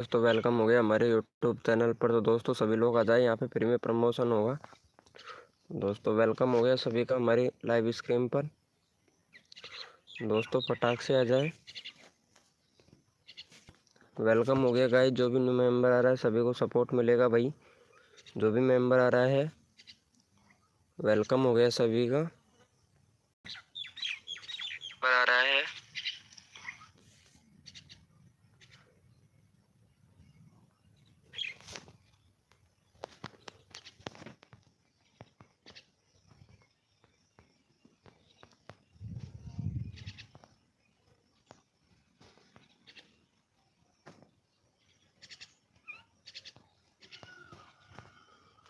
दोस्तों वेलकम हो गया हमारे यूट्यूब चैनल पर। तो दोस्तों सभी लोग आ जाए, यहाँ पे फ्री में प्रमोशन होगा। दोस्तों वेलकम हो गया सभी का हमारी लाइव स्ट्रीम पर। दोस्तों फटाक से आ जाए। वेलकम हो गया गाइस, जो भी न्यू मेंबर आ रहा है सभी को सपोर्ट मिलेगा भाई। जो भी मेंबर आ रहा है वेलकम हो गया सभी का। आ रहा है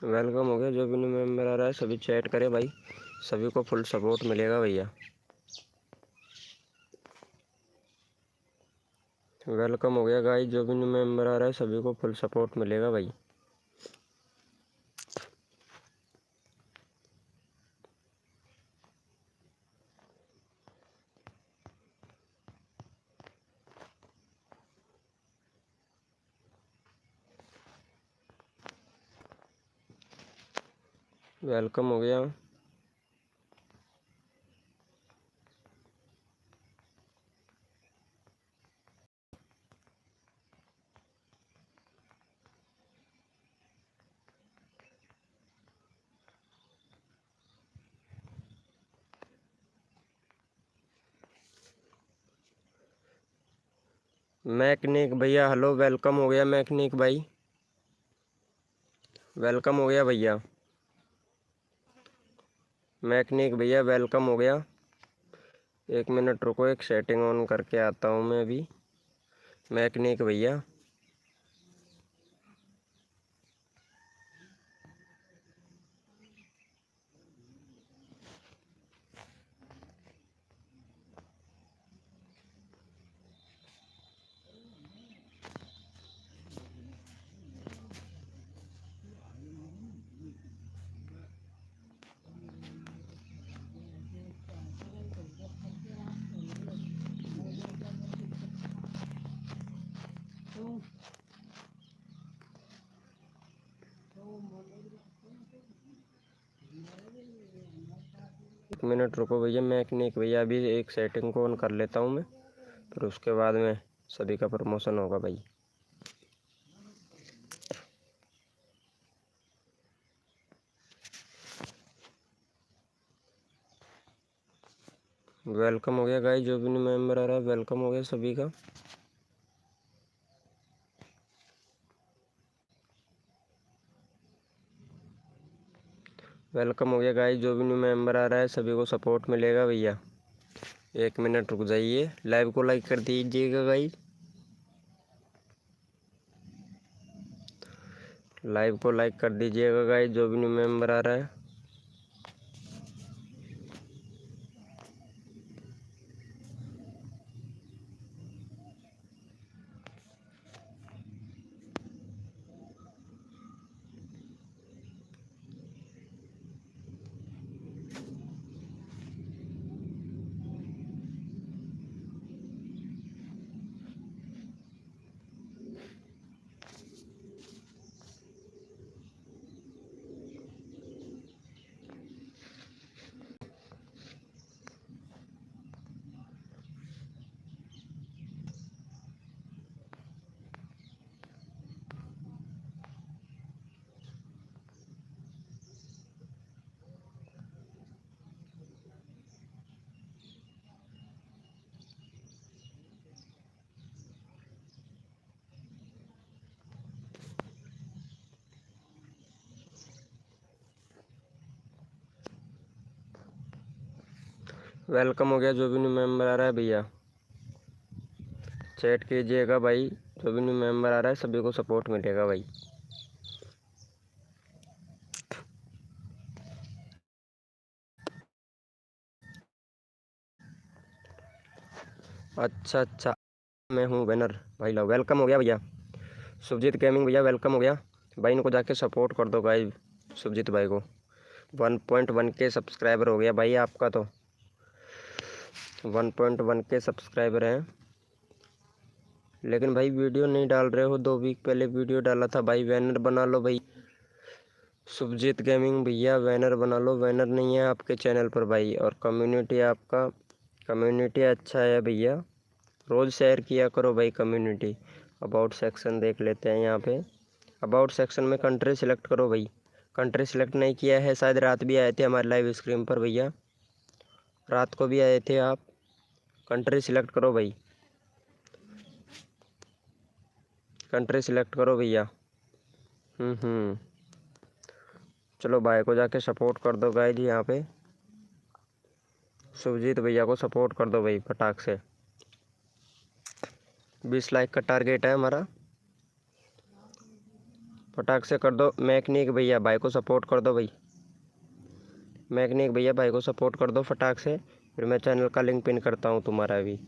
वेलकम हो गया, जो भी न्यू मेंबर आ रहा है सभी चैट करे भाई, सभी को फुल सपोर्ट मिलेगा भैया। वेलकम हो गया गाइस, जो भी न्यू मेंबर आ रहा है सभी को फुल सपोर्ट मिलेगा भाई। वेलकम हो गया। मैकनिक भैया हेलो, वेलकम हो गया मैकनिक भाई। वेलकम हो गया भैया मैकनिक भैया, वेलकम हो गया। 1 मिनट रुको, एक सेटिंग ऑन करके आता हूँ मैं अभी। मैकनिक भैया एक मिनट रुको भैया मैकनिक भैया, अभी एक सेटिंग को ऑन कर लेता हूँ मैं, फिर उसके बाद में सभी का प्रमोशन होगा भाई। वेलकम हो गया गाइस, जो भी न्यू मेंबर आ रहा है वेलकम हो गया सभी का। वेलकम हो गया गाइस, जो भी न्यू मेंबर आ रहा है सभी को सपोर्ट मिलेगा भैया। 1 मिनट रुक जाइए, लाइव को लाइक कर दीजिएगा गाइस। लाइव को लाइक कर दीजिएगा गाइस, जो भी न्यू मेंबर आ रहा है। वेलकम हो गया, जो भी न्यू मेंबर आ रहा है भैया चैट कीजिएगा भाई। जो भी न्यू मेंबर आ रहा है सभी को सपोर्ट मिलेगा भाई। अच्छा अच्छा, मैं हूँ बैनर भाई। लो वेलकम हो गया भैया। सुरजीत गेमिंग भैया वेलकम हो गया भाई, इनको जाके सपोर्ट कर दो भाई सुरजीत भाई को। 1.1 के सब्सक्राइबर हो गया भाई आपका, तो 1.1 के सब्सक्राइबर हैं। लेकिन भाई वीडियो नहीं डाल रहे हो। 2 वीक पहले वीडियो डाला था भाई। बैनर बना लो भाई, सुभजीत गेमिंग भैया बैनर बना लो। बैनर नहीं है आपके चैनल पर भाई। और कम्युनिटी आपका कम्युनिटी अच्छा है भैया, रोज़ शेयर किया करो भाई कम्युनिटी। अबाउट सेक्शन देख लेते हैं यहाँ पे। अबाउट सेक्शन में कंट्री सिलेक्ट करो भाई। कंट्री सिलेक्ट नहीं किया है, शायद रात भी आए थे हमारे लाइव स्क्रीन पर भैया, रात को भी आए थे आप। कंट्री सिलेक्ट करो भाई, कंट्री सिलेक्ट करो भैया। चलो भाई को जाके सपोर्ट कर दो गाइज। यहाँ पे सुभजीत भैया को सपोर्ट कर दो भाई फटाक से। 20 लाइक का टारगेट है हमारा, फटाक से कर दो। मैकेनिक भैया भाई को सपोर्ट कर दो भाई। मैकेनिक भैया भाई को सपोर्ट कर दो फटाक से, फिर मैं चैनल का लिंक पिन करता हूँ तुम्हारा अभी।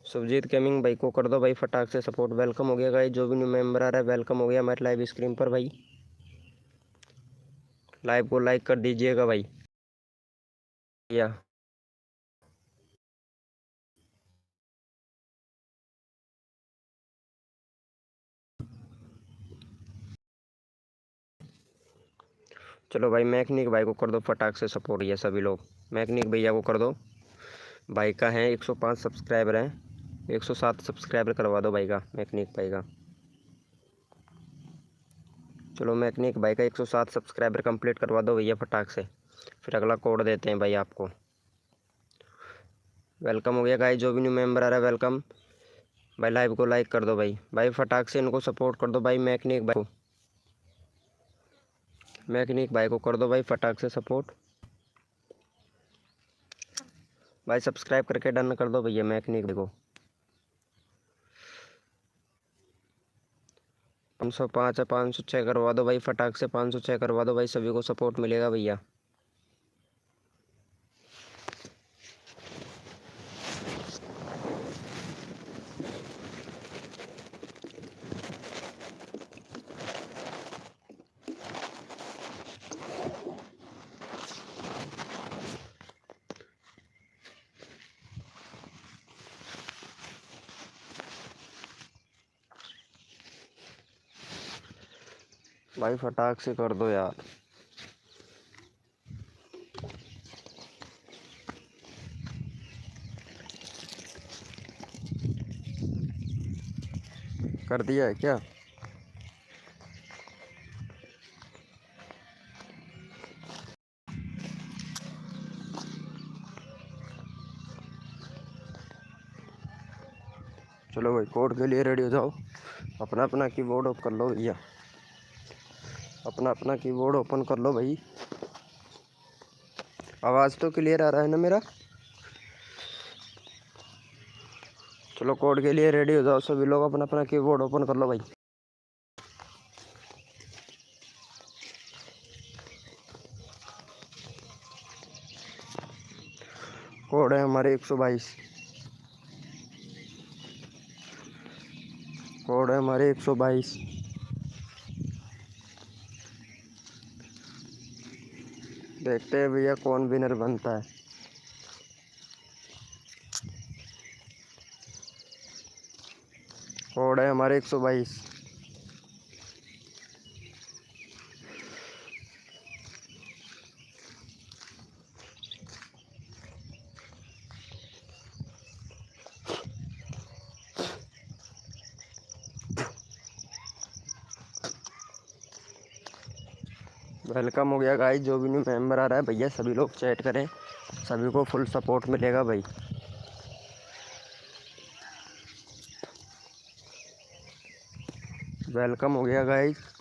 सुभजीत गेमिंग भाई को कर दो भाई फटाक से सपोर्ट। वेलकम हो गया गाइज, जो भी न्यू मेंबर आ रहा है वेलकम हो गया हमारे लाइव स्क्रीन पर भाई। लाइव को लाइक कर दीजिएगा भाई या चलो भाई मैकेनिक भाई को कर दो फटाक से सपोर्ट। ये सभी लोग मैकेनिक भैया को कर दो। भाई का है 105 सब्सक्राइबर हैं, 107 सब्सक्राइबर करवा दो भाई का, मैकेनिक भाई का। चलो मैकेनिक भाई का 107 सब्सक्राइबर कंप्लीट करवा दो भैया फटाक से, फिर अगला कोड देते हैं भाई आपको। वेलकम हो गया गाइस, जो भी न्यू मेंबर आ रहा है वेलकम भाई। लाइव को लाइक कर दो भाई। भाई फटाक से इनको सपोर्ट कर दो भाई, मैकेनिक भाई को। मैकेनिक भाई को कर दो भाई फटाक से सपोर्ट भाई। सब्सक्राइब करके डन कर दो भैया मैकेनिक भाई को। 505 है, 506 करवा दो भाई फटाक से, 506 करवा दो भाई। सभी को सपोर्ट मिलेगा भैया। भाई फटाक से कर दो यार। कर दिया है क्या? चलो भाई कोड के लिए रेडी हो जाओ। अपना अपना कीबोर्ड ओपन कर लो भैया, अपना अपना कीबोर्ड ओपन कर लो भाई। आवाज़ तो क्लियर आ रहा है ना मेरा? चलो कोड के लिए रेडी हो जाओ सभी लोग, अपना अपना कीबोर्ड ओपन कर लो भाई। कोड है हमारे 122। कोड है हमारे 122। देखते हैं भैया कौन विनर बनता है। कोड है हमारे 122। वेलकम हो गया गाइस, जो भी न्यू मेंबर आ रहा है भैया सभी लोग चैट करें, सभी को फुल सपोर्ट मिलेगा भाई। वेलकम हो गया गाइस।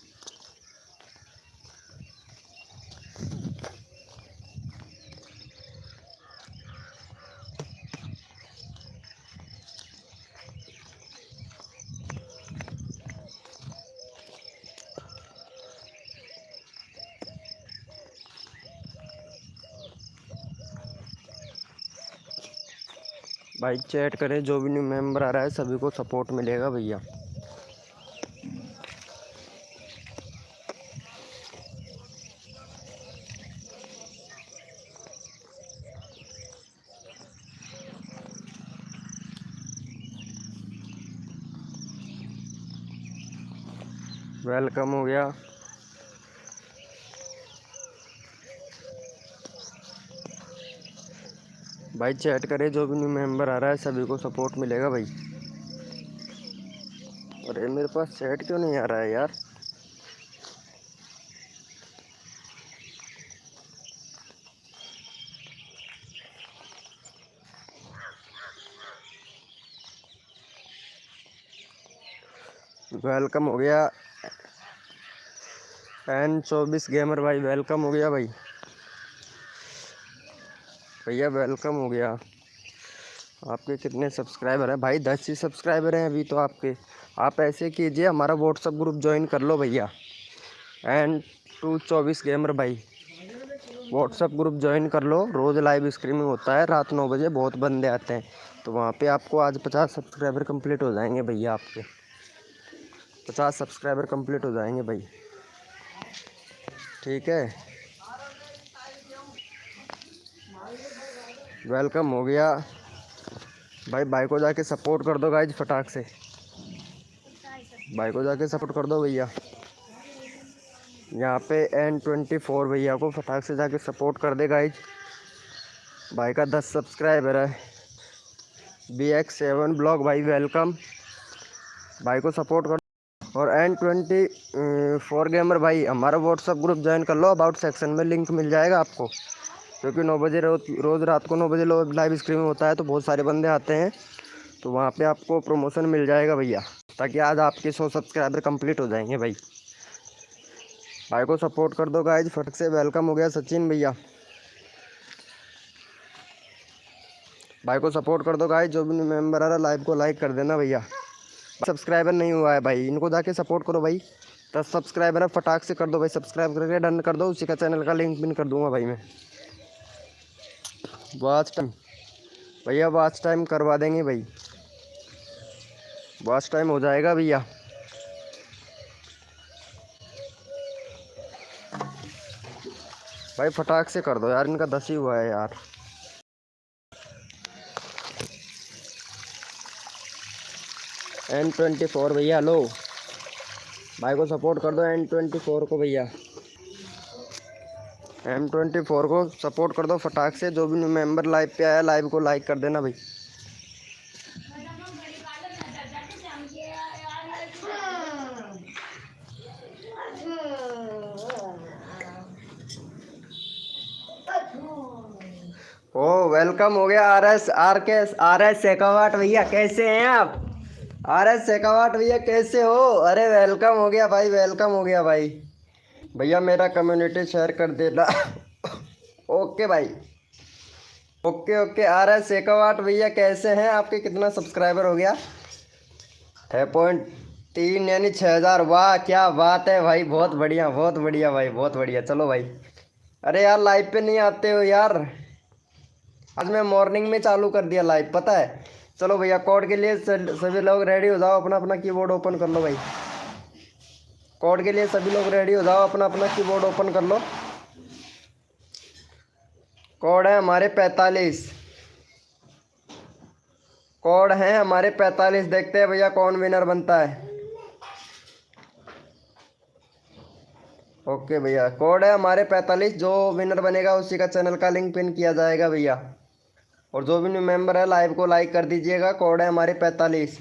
भाई चैट करें, जो भी न्यू मेंबर आ रहा है सभी को सपोर्ट मिलेगा भैया। वेलकम हो गया। भाई चैट करे, जो भी न्यू मेंबर आ रहा है सभी को सपोर्ट मिलेगा भाई। अरे मेरे पास चैट क्यों नहीं आ रहा है यार। वेलकम हो गया। N24 गेमर भाई वेलकम हो गया भाई। भैया वेलकम हो गया। आपके कितने सब्सक्राइबर हैं भाई? 10 ही सब्सक्राइबर हैं अभी तो आपके। आप ऐसे कीजिए, हमारा व्हाट्सअप ग्रुप ज्वाइन कर लो भैया। N24 गेमर भाई व्हाट्सअप ग्रुप ज्वाइन कर लो। रोज़ लाइव स्ट्रीमिंग होता है रात 9 बजे, बहुत बंदे आते हैं। तो वहाँ पे आपको आज 50 सब्सक्राइबर कंप्लीट हो जाएंगे भैया। आपके 50 सब्सक्राइबर कंप्लीट हो जाएंगे भाई। ठीक है, वेलकम हो गया भाई को जाके सपोर्ट कर दो गाइज फटाक से। भाई को जाके सपोर्ट कर दो भैया। यहाँ पे N24 भैया को फटाक से जाके सपोर्ट कर दे गाइज। भाई का 10 सब्सक्राइबर है। BX7 ब्लॉग भाई वेलकम। भाई को सपोर्ट कर। और N24 गेमर भाई हमारा व्हाट्सअप ग्रुप ज्वाइन कर लो। अबाउट सेक्शन में लिंक मिल जाएगा आपको, क्योंकि 9 बजे रोज़ रात को 9 बजे लाइव स्ट्रीमिंग होता है, तो बहुत सारे बंदे आते हैं। तो वहाँ पे आपको प्रमोशन मिल जाएगा भैया, ताकि आज आपके 100 सब्सक्राइबर कंप्लीट हो जाएंगे भाई। भाई को सपोर्ट कर दो गाइज फट से। वेलकम हो गया सचिन भैया। भाई को सपोर्ट कर दो गाइज। जो भी मेंबर आ रहा है लाइव को लाइक कर देना भैया। सब्सक्राइबर नहीं हुआ है भाई, इनको जाके सपोर्ट करो भाई। 10 सब्सक्राइबर है, फटाक से कर दो भाई। सब्सक्राइब करके डन कर दो। उसी का चैनल का लिंक पिन कर दूंगा भाई मैं। वॉच टाइम भैया, वॉच टाइम करवा देंगे भाई। वॉच टाइम हो जाएगा भैया। भाई फटाक से कर दो यार, इनका 10 ही हुआ है यार। N24 भैया लो, भाई को सपोर्ट कर दो। N24 को भैया, M24 को सपोर्ट कर दो फटाक से। जो भी मेंबर लाइव पे आया लाइव को लाइक कर देना भाई। ओ वेलकम हो गया। RS शेखावत भैया, कैसे हैं आप? RS शेखावत भैया कैसे हो? अरे वेलकम हो गया भाई, वेलकम हो गया भाई। भैया मेरा कम्युनिटी शेयर कर देना। ओके भाई, ओके ओके। RS शेखावत भैया कैसे हैं? आपके कितना सब्सक्राइबर हो गया? 6.3 यानी 6000। वाह क्या बात है भाई, बहुत बढ़िया बहुत बढ़िया भाई, बहुत बढ़िया। चलो भाई। अरे यार लाइव पे नहीं आते हो यार। आज मैं मॉर्निंग में चालू कर दिया लाइव, पता है। चलो भैया, कोड के लिए सभी लोग रेडी हो जाओ। अपना अपना कीबोर्ड ओपन कर लो भाई। कोड के लिए सभी लोग रेडी हो जाओ। अपना अपना कीबोर्ड ओपन कर लो। कोड है हमारे 45। कोड है हमारे 45। देखते हैं भैया कौन विनर बनता है। ओके भैया, कोड है हमारे 45। जो विनर बनेगा उसी का चैनल का लिंक पिन किया जाएगा भैया। और जो भी न्यू मेंबर है लाइव को लाइक कर दीजिएगा। कोड है हमारे 45।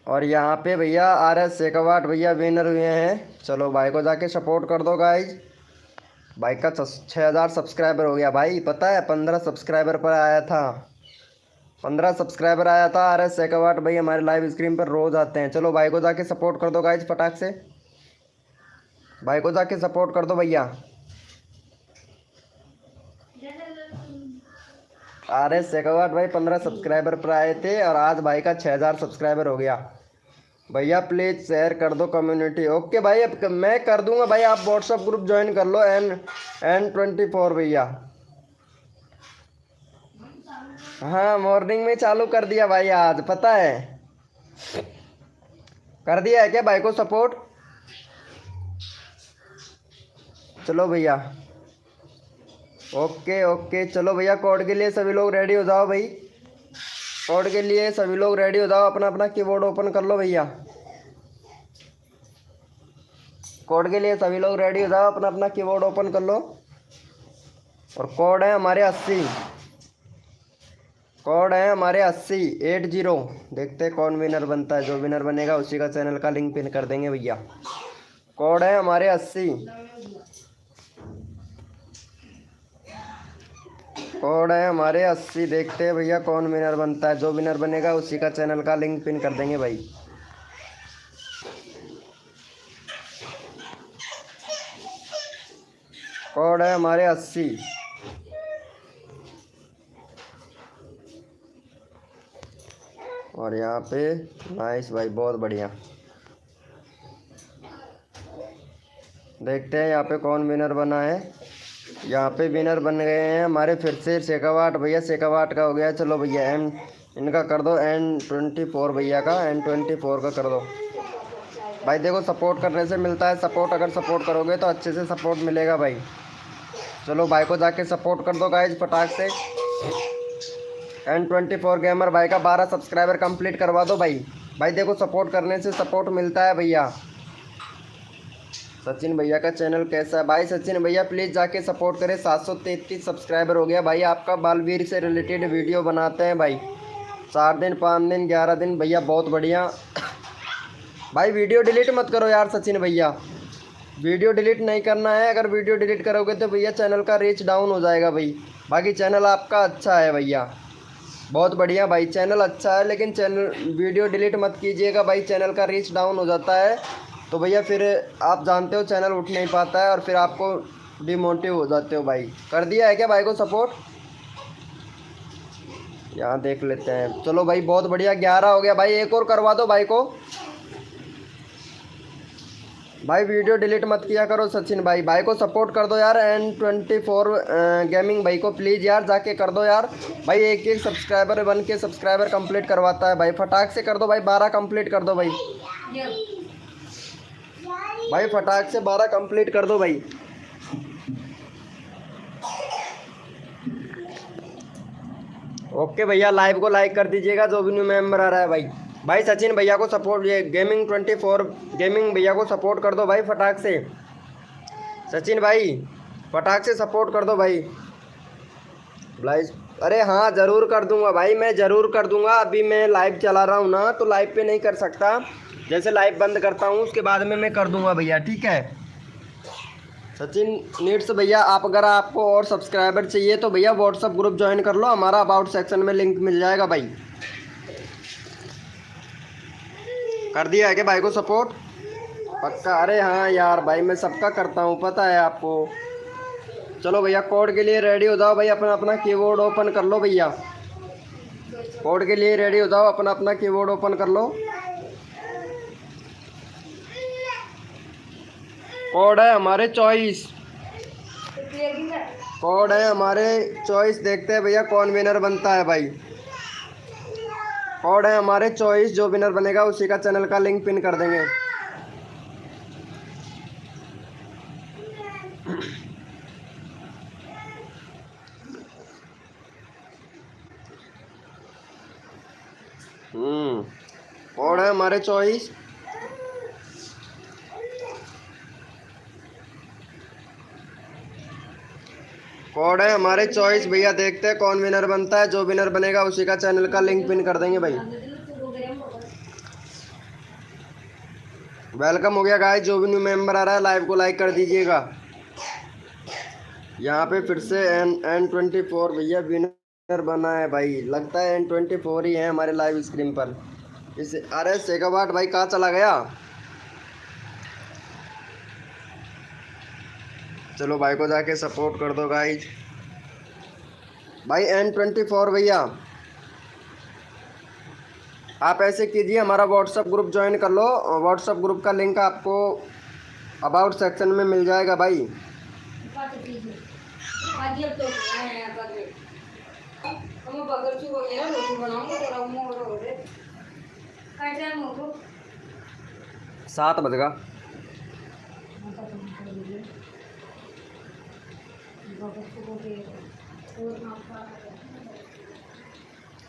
और यहाँ पे भैया RS शेखावत भैया विनर हुए हैं। चलो भाई को जाके सपोर्ट कर दो गाइज। भाई का 6000 सब्सक्राइबर हो गया भाई। पता है 15 सब्सक्राइबर पर आया था। 15 सब्सक्राइबर आया था। RS शेखावत भाई हमारे लाइव स्क्रीन पर रोज आते हैं। चलो भाई को जाके सपोर्ट कर दो गाइज फटाक से। भाई को जाके सपोर्ट कर दो भैया। RS शेखावत भाई 15 सब्सक्राइबर पर आए थे और आज भाई का 6000 सब्सक्राइबर हो गया। भैया प्लीज़ शेयर कर दो कम्युनिटी। ओके भाई, अब मैं कर दूंगा भाई। आप व्हाट्सअप ग्रुप ज्वाइन कर लो। N24 भैया। हाँ मॉर्निंग में चालू कर दिया भाई आज, पता है। कर दिया है क्या भाई को सपोर्ट? चलो भैया, ओके ओके। चलो भैया, कोड के लिए सभी लोग रेडी हो जाओ भाई। कोड के लिए सभी लोग रेडी हो जाओ, अपना अपना कीबोर्ड ओपन कर लो भैया। कोड के लिए सभी लोग रेडी हो जाओ, अपना अपना कीबोर्ड ओपन कर लो। और कोड है हमारे 80, कोड है हमारे 80। देखते हैं कौन विनर बनता है। जो विनर बनेगा उसी का चैनल का लिंक पिन कर देंगे भैया। कोड है हमारे 80, कोड है हमारे 80। देखते हैं भैया कौन विनर बनता है। जो विनर बनेगा उसी का चैनल का लिंक पिन कर देंगे भाई। कोड है हमारे 80। और यहाँ पे नाइस भाई, बहुत बढ़िया। देखते हैं यहाँ पे कौन विनर बना है। यहाँ पे विनर बन गए हैं हमारे फिर से शेखावाट भैया। शेखावाट का हो गया। चलो भैया एम इनका कर दो, N24 भैया का, N24 का कर दो भाई। देखो सपोर्ट करने से मिलता है सपोर्ट, अगर सपोर्ट करोगे तो अच्छे से सपोर्ट मिलेगा भाई। चलो भाई को जाके सपोर्ट कर दो गाइज फटाक से। N24 गेमर भाई का 12 सब्सक्राइबर कंप्लीट करवा दो भाई। भाई देखो सपोर्ट करने से सपोर्ट मिलता है भैया। सचिन भैया का चैनल कैसा है भाई? सचिन भैया प्लीज़ जाके सपोर्ट करें। 733 सब्सक्राइबर हो गया भाई। आपका बालवीर से रिलेटेड वीडियो बनाते हैं भाई। 4 दिन 5 दिन 11 दिन भैया, बहुत बढ़िया भाई। वीडियो डिलीट मत करो यार सचिन भैया, वीडियो डिलीट नहीं करना है। अगर वीडियो डिलीट करोगे तो भैया चैनल का रीच डाउन हो जाएगा भाई। बाकी चैनल आपका अच्छा है भैया, बहुत बढ़िया भाई। चैनल अच्छा है लेकिन चैनल वीडियो डिलीट मत कीजिएगा भाई। चैनल का रीच डाउन हो जाता है तो भैया फिर आप जानते हो चैनल उठ नहीं पाता है और फिर आपको डिमोटिव हो जाते हो भाई। कर दिया है क्या भाई को सपोर्ट? यहाँ देख लेते हैं। चलो भाई बहुत बढ़िया, 11 हो गया भाई। एक और करवा दो भाई को भाई। वीडियो डिलीट मत किया करो सचिन भाई। भाई को सपोर्ट कर दो यार। N24 गेमिंग भाई को प्लीज़ यार जाके कर दो यार भाई। एक एक सब्सक्राइबर बन के सब्सक्राइबर कंप्लीट करवाता है भाई। फटाक से कर दो भाई, 12 कंप्लीट कर दो भाई। भाई फटाक से 12 कंप्लीट कर दो भाई। ओके भैया, लाइव को लाइक कर दीजिएगा जो भी न्यू मेंबर आ रहा है भाई। भाई सचिन भैया को सपोर्ट, ये गेमिंग 24 गेमिंग भैया को सपोर्ट कर दो भाई फटाक से। सचिन भाई फटाक से सपोर्ट कर दो भाई। भाई अरे हाँ ज़रूर कर दूंगा भाई, मैं ज़रूर कर दूंगा। अभी मैं लाइव चला रहा हूँ ना तो लाइव पे नहीं कर सकता। जैसे लाइव बंद करता हूँ उसके बाद में मैं कर दूंगा भैया, ठीक है। सचिन नीड्स भैया, आप अगर आपको और सब्सक्राइबर चाहिए तो भैया व्हाट्सअप ग्रुप ज्वाइन कर लो। हमारा अबाउट सेक्शन में लिंक मिल जाएगा भाई। कर दिया है क्या भाई को सपोर्ट? पक्का? अरे हाँ यार भाई मैं सबका करता हूँ, पता है आपको। चलो भैया कोड के लिए रेडी हो जाओ भाई। अपना अपना कीबोर्ड ओपन कर लो भैया। कोड के लिए रेडी हो जाओ, अपना अपना कीबोर्ड ओपन कर लो। कोड है हमारे 24, कोड है हमारे 24। देखते हैं भैया कौन विनर बनता है भाई। कोड है हमारे 24। जो विनर बनेगा उसी का चैनल का लिंक पिन कर देंगे। कोड है हमारे 24। कोड है हमारे 24 भैया। देखते हैं कौन विनर बनता है। जो विनर बनेगा उसी का चैनल का लिंक पिन कर देंगे भाई। वेलकम हो गया गाइस। जो भी न्यू मेंबर आ रहा है लाइव को लाइक कर दीजिएगा। यहाँ पे फिर से N24 भैया विनर बना है भाई। लगता है N24 ही है हमारे लाइव स्क्रीन पर। इस अरे शेखावाट भाई कहाँ चला गया? चलो भाई को जाके सपोर्ट कर दो गाइज। भाई N24 भैया आप ऐसे कीजिए, हमारा व्हाट्सअप ग्रुप ज्वाइन कर लो। व्हाट्सअप ग्रुप का लिंक आपको अबाउट सेक्शन में मिल जाएगा भाई। सात बजेगा।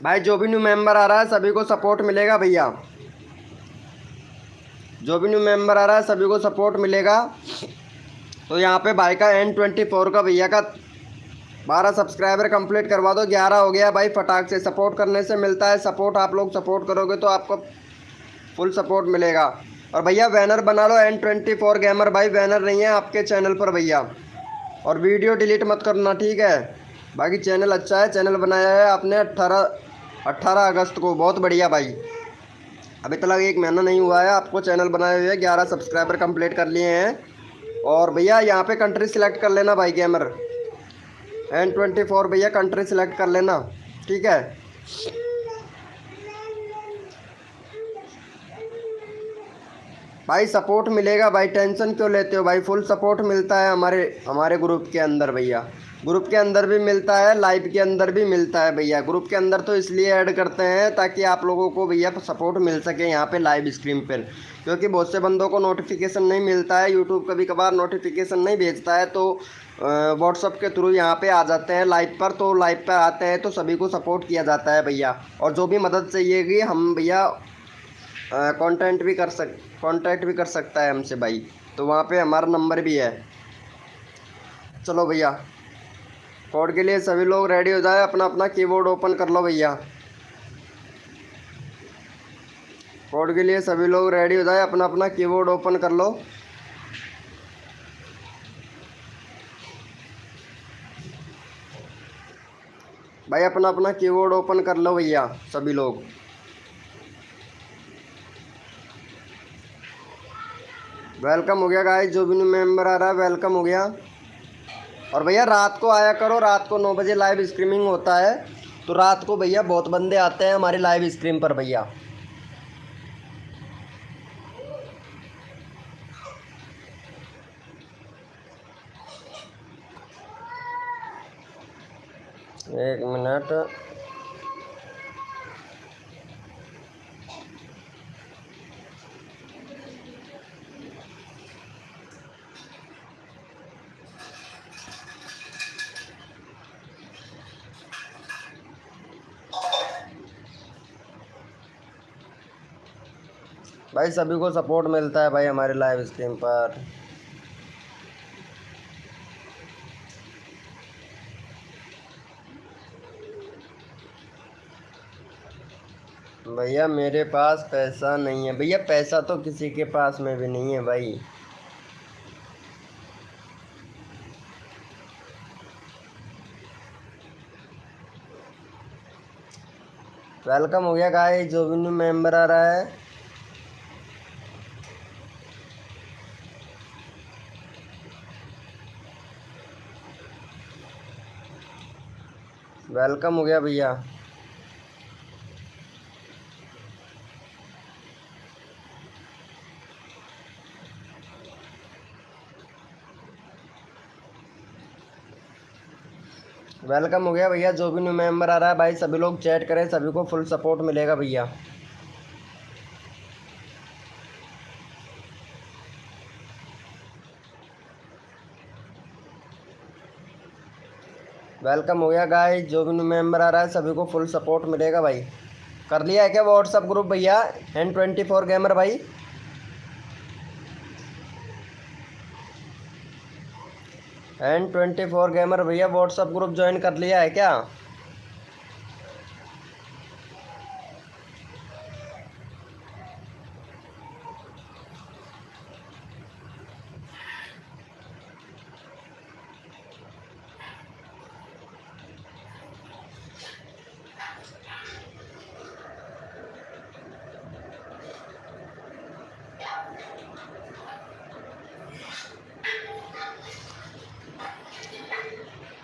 भाई जो भी न्यू मेंबर आ रहा है सभी को सपोर्ट मिलेगा भैया, जो भी न्यू मेंबर आ रहा है सभी को सपोर्ट मिलेगा। तो यहाँ पे भाई का N24 का भैया का 12 सब्सक्राइबर कंप्लीट करवा दो, 11 हो गया भाई फटाक से। सपोर्ट करने से मिलता है सपोर्ट, आप लोग सपोर्ट करोगे तो आपको फुल सपोर्ट मिलेगा। और भैया बैनर बना लो N24 गेमर भाई, बैनर नहीं है आपके चैनल पर भैया। और वीडियो डिलीट मत करना ठीक है, बाकी चैनल अच्छा है, चैनल बनाया है आपने 18 अगस्त को, बहुत बढ़िया भाई। अभी तक 1 महीना नहीं हुआ है आपको चैनल बनाए हुए, 11 सब्सक्राइबर कंप्लीट कर लिए हैं। और भैया यहाँ पे कंट्री सिलेक्ट कर लेना भाई गेमर, N24 भैया कंट्री सिलेक्ट कर लेना ठीक है। भाई सपोर्ट मिलेगा भाई, टेंशन क्यों लेते हो भाई, फुल सपोर्ट मिलता है हमारे ग्रुप के अंदर भैया। ग्रुप के अंदर भी मिलता है, लाइव के अंदर भी मिलता है भैया। ग्रुप के अंदर तो इसलिए ऐड करते हैं ताकि आप लोगों को भैया सपोर्ट मिल सके यहाँ पे लाइव स्ट्रीम पर, क्योंकि बहुत से बंदों को नोटिफिकेशन नहीं मिलता है, यूट्यूब कभी कभार नोटिफिकेशन नहीं भेजता है, तो व्हाट्सअप के थ्रू यहाँ पे आ जाते हैं लाइव पर। तो लाइव पर आते हैं तो सभी को सपोर्ट किया जाता है भैया। और जो भी मदद चाहिएगी हम भैया कांटेक्ट भी कर सकता है हमसे भाई, तो वहाँ पे हमारा नंबर भी है। चलो भैया कोड के लिए सभी लोग रेडी हो जाए, अपना अपना कीबोर्ड ओपन कर लो भैया। कोड के लिए सभी लोग रेडी हो जाए, अपना अपना कीबोर्ड ओपन कर लो। भाई अपना अपना कीबोर्ड ओपन कर लो भैया सभी लोग। वेलकम हो गया गाइस, जो भी न्यू मेंबर आ रहा है वेलकम हो गया। और भैया रात को आया करो, रात को 9 बजे लाइव स्ट्रीमिंग होता है, तो रात को भैया बहुत बंदे आते हैं हमारी लाइव स्ट्रीम पर भैया। एक मिनट, भाई सभी को सपोर्ट मिलता है भाई हमारे लाइव स्ट्रीम पर। भैया मेरे पास पैसा नहीं है भैया, पैसा तो किसी के पास में भी नहीं है भाई। वेलकम हो गया गाइस, जो भी न्यू मेंबर आ रहा है। वेलकम हो गया भैया। वेलकम हो गया भैया, जो भी न्यू मेंबर आ रहा है भाई सभी लोग चैट करें, सभी को फुल सपोर्ट मिलेगा भैया। वेलकम हो गया गाइस, जो भी न्यू मेंबर आ रहा है सभी को फुल सपोर्ट मिलेगा भाई। कर लिया है क्या व्हाट्सअप ग्रुप भैया N24 गेमर भाई? N24 गेमर भैया व्हाट्सअप ग्रुप ज्वाइन कर लिया है क्या?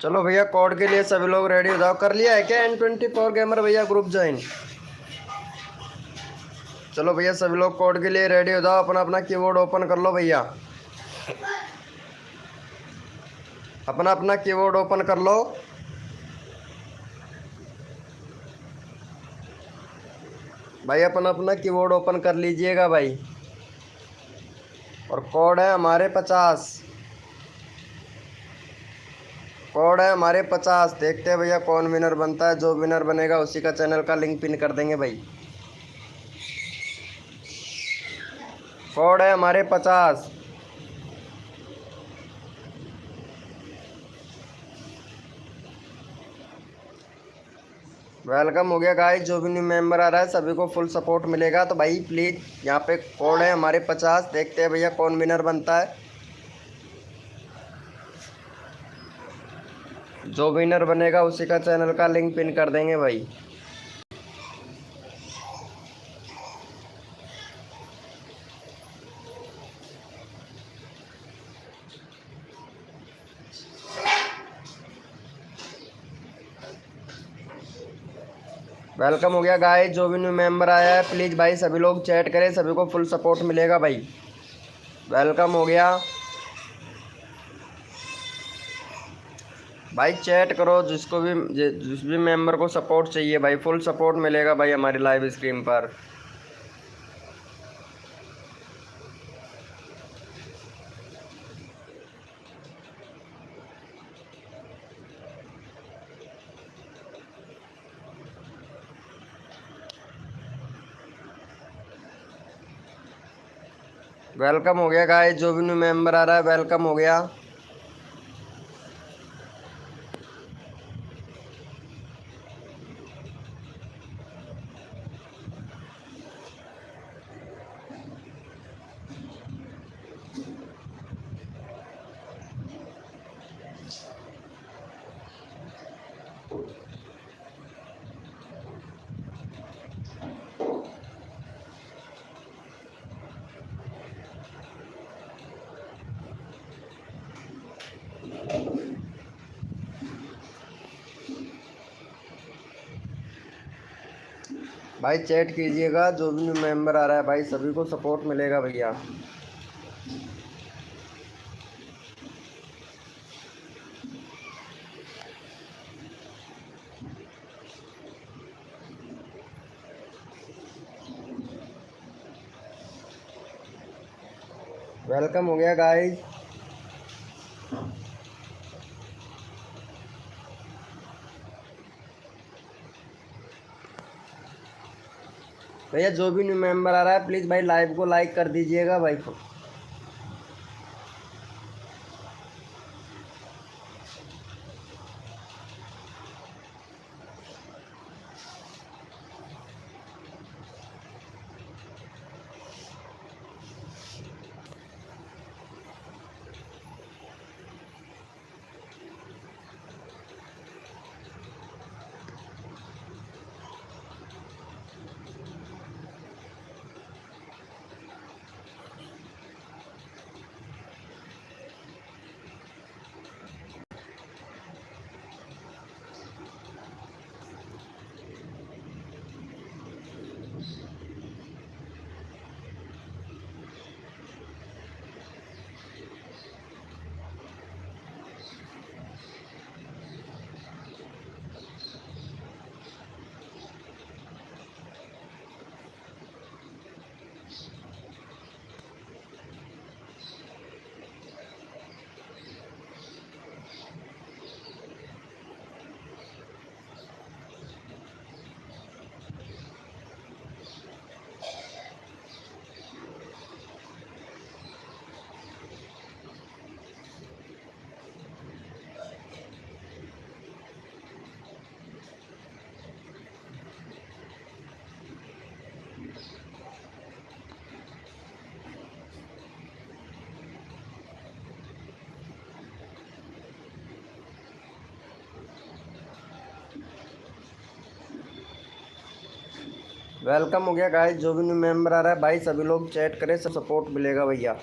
चलो भैया कोड के लिए सभी लोग रेडी हो जाओ। कर लिया है क्या N24 गेमर भैया ग्रुप ज्वाइन? चलो भैया सभी लोग कोड के लिए रेडी हो जाओ, अपना अपना कीबोर्ड ओपन कर लो भैया। अपना अपना कीबोर्ड ओपन कर लो। भाई अपना अपना कीबोर्ड ओपन कर लीजिएगा भाई। और कोड है हमारे 50। कोड है हमारे 50। देखते हैं भैया कौन विनर बनता है। जो विनर बनेगा उसी का चैनल का लिंक पिन कर देंगे भाई। कोड है हमारे 50। वेलकम हो गया गाइस। जो भी न्यू मेंबर आ रहा है सभी को फुल सपोर्ट मिलेगा। तो भाई प्लीज़ यहाँ पे कोड है हमारे 50। देखते हैं भैया कौन विनर बनता है। जो विनर बनेगा उसी का चैनल का लिंक पिन कर देंगे भाई। वेलकम हो गया गाइस। जो भी न्यू मेंबर आया है प्लीज़ भाई सभी लोग चैट करें, सभी को फुल सपोर्ट मिलेगा भाई। वेलकम हो गया भाई। चैट करो जिसको भी, जिस भी मेंबर को सपोर्ट चाहिए भाई, फुल सपोर्ट मिलेगा भाई हमारी लाइव स्ट्रीम पर। वेलकम हो गया गाइस। जो भी न्यू मेंबर आ रहा है वेलकम हो गया। भाई चैट कीजिएगा। जो भी न्यू मेंबर आ रहा है भाई सभी को सपोर्ट मिलेगा भैया। वेलकम हो गया गाइस। भैया जो भी न्यू मेंबर आ रहा है प्लीज़ भाई लाइव को लाइक कर दीजिएगा भाई। वेलकम हो गया गाइस। जो भी न्यू मेंबर आ रहा है भाई सभी लोग चैट करें, सब सपोर्ट मिलेगा भैया।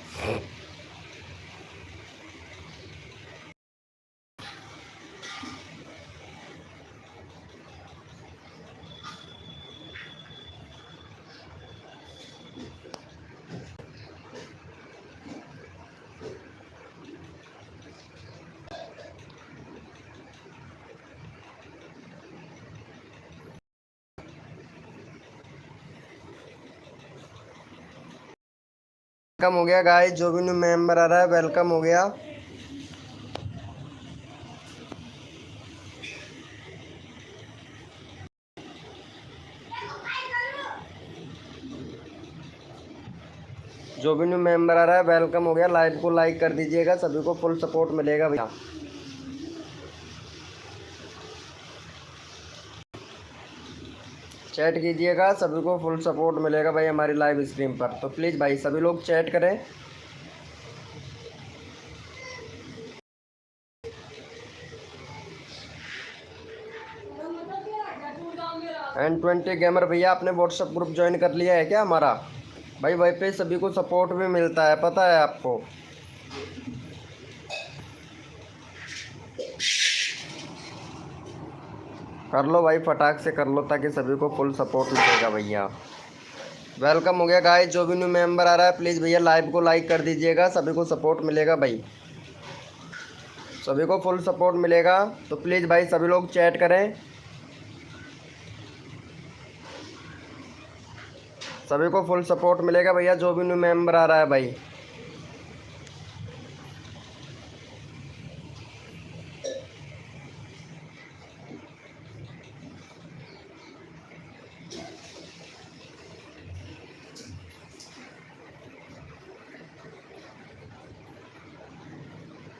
वेलकम हो गया गाइस। जो भी न्यू मेंबर आ रहा है वेलकम हो गया। जो भी न्यू मेंबर आ रहा है वेलकम हो गया। लाइव को लाइक कर दीजिएगा, सभी को फुल सपोर्ट मिलेगा भैया। चैट कीजिएगा, सभी को फुल सपोर्ट मिलेगा भाई हमारी लाइव स्ट्रीम पर। तो प्लीज़ भाई सभी लोग चैट करें। N20 गेमर भैया आपने व्हाट्सएप ग्रुप ज्वाइन कर लिया है क्या हमारा? भाई वहीं पे सभी को सपोर्ट भी मिलता है, पता है आपको। कर लो भाई, फटाक से कर लो ताकि सभी को फुल सपोर्ट मिलेगा भैया। वेलकम हो गया गाइस, जो भी न्यू मेंबर आ रहा है प्लीज़ भैया लाइव को लाइक कर दीजिएगा, सभी को सपोर्ट मिलेगा भाई, सभी को फुल सपोर्ट मिलेगा। तो प्लीज़ भाई सभी लोग चैट करें, सभी को फुल सपोर्ट मिलेगा भैया जो भी न्यू मेंबर आ रहा है भाई।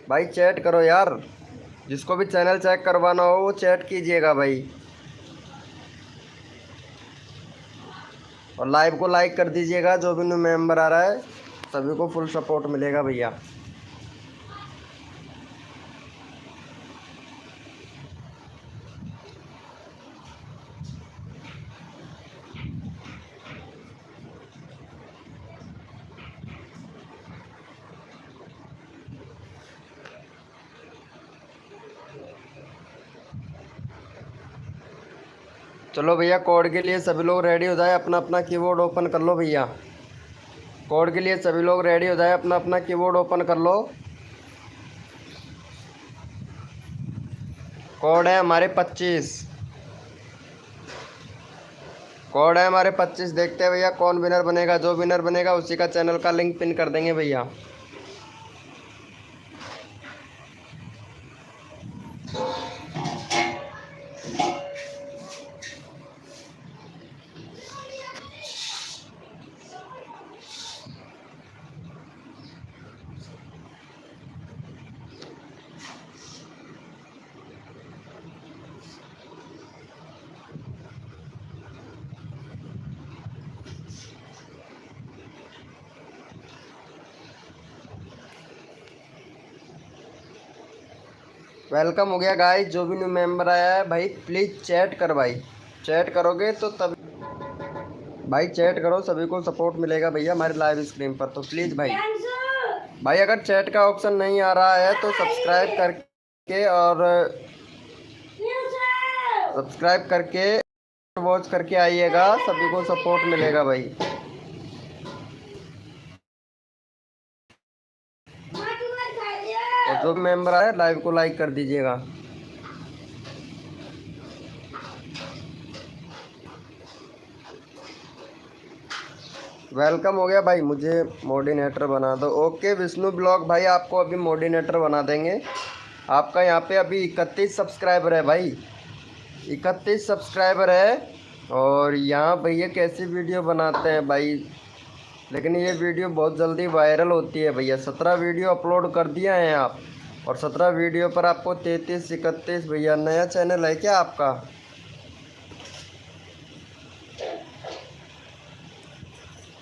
भाई चैट करो यार, जिसको भी चैनल चेक करवाना हो वो चैट कीजिएगा भाई, और लाइव को लाइक कर दीजिएगा। जो भी न्यू मेंबर आ रहा है सभी को फुल सपोर्ट मिलेगा भैया। चलो भैया कोड के लिए सभी लोग रेडी हो जाए, अपना अपना कीबोर्ड ओपन कर लो भैया। कोड के लिए सभी लोग रेडी हो जाए, अपना अपना कीबोर्ड ओपन कर लो। कोड है हमारे 25, कोड है हमारे 25। देखते हैं भैया कौन विनर बनेगा, जो विनर बनेगा उसी का चैनल का लिंक पिन कर देंगे भैया। वेलकम हो गया गाइस, जो भी न्यू मेंबर आया है भाई प्लीज़ चैट कर भाई, चैट करोगे तो तब भाई चैट करो, सभी को सपोर्ट मिलेगा भैया हमारी लाइव स्ट्रीम पर। तो प्लीज़ भाई भाई अगर चैट का ऑप्शन नहीं आ रहा है तो सब्सक्राइब करके और सब्सक्राइब करके वॉच करके आइएगा, सभी को सपोर्ट मिलेगा भाई। और जो मेंबर आए लाइव को लाइक कर दीजिएगा। वेलकम हो गया भाई, मुझे मोडिनेटर बना दो। ओके विष्णु ब्लॉग भाई आपको अभी मोडिनेटर बना देंगे। आपका यहाँ पे अभी 31 सब्सक्राइबर है भाई, 31 सब्सक्राइबर है। और यहाँ भैया कैसी वीडियो बनाते हैं भाई, लेकिन ये वीडियो बहुत जल्दी वायरल होती है भैया। 17 वीडियो अपलोड कर दिया है आप, और 17 वीडियो पर आपको 33 31 भैया। नया चैनल है क्या आपका?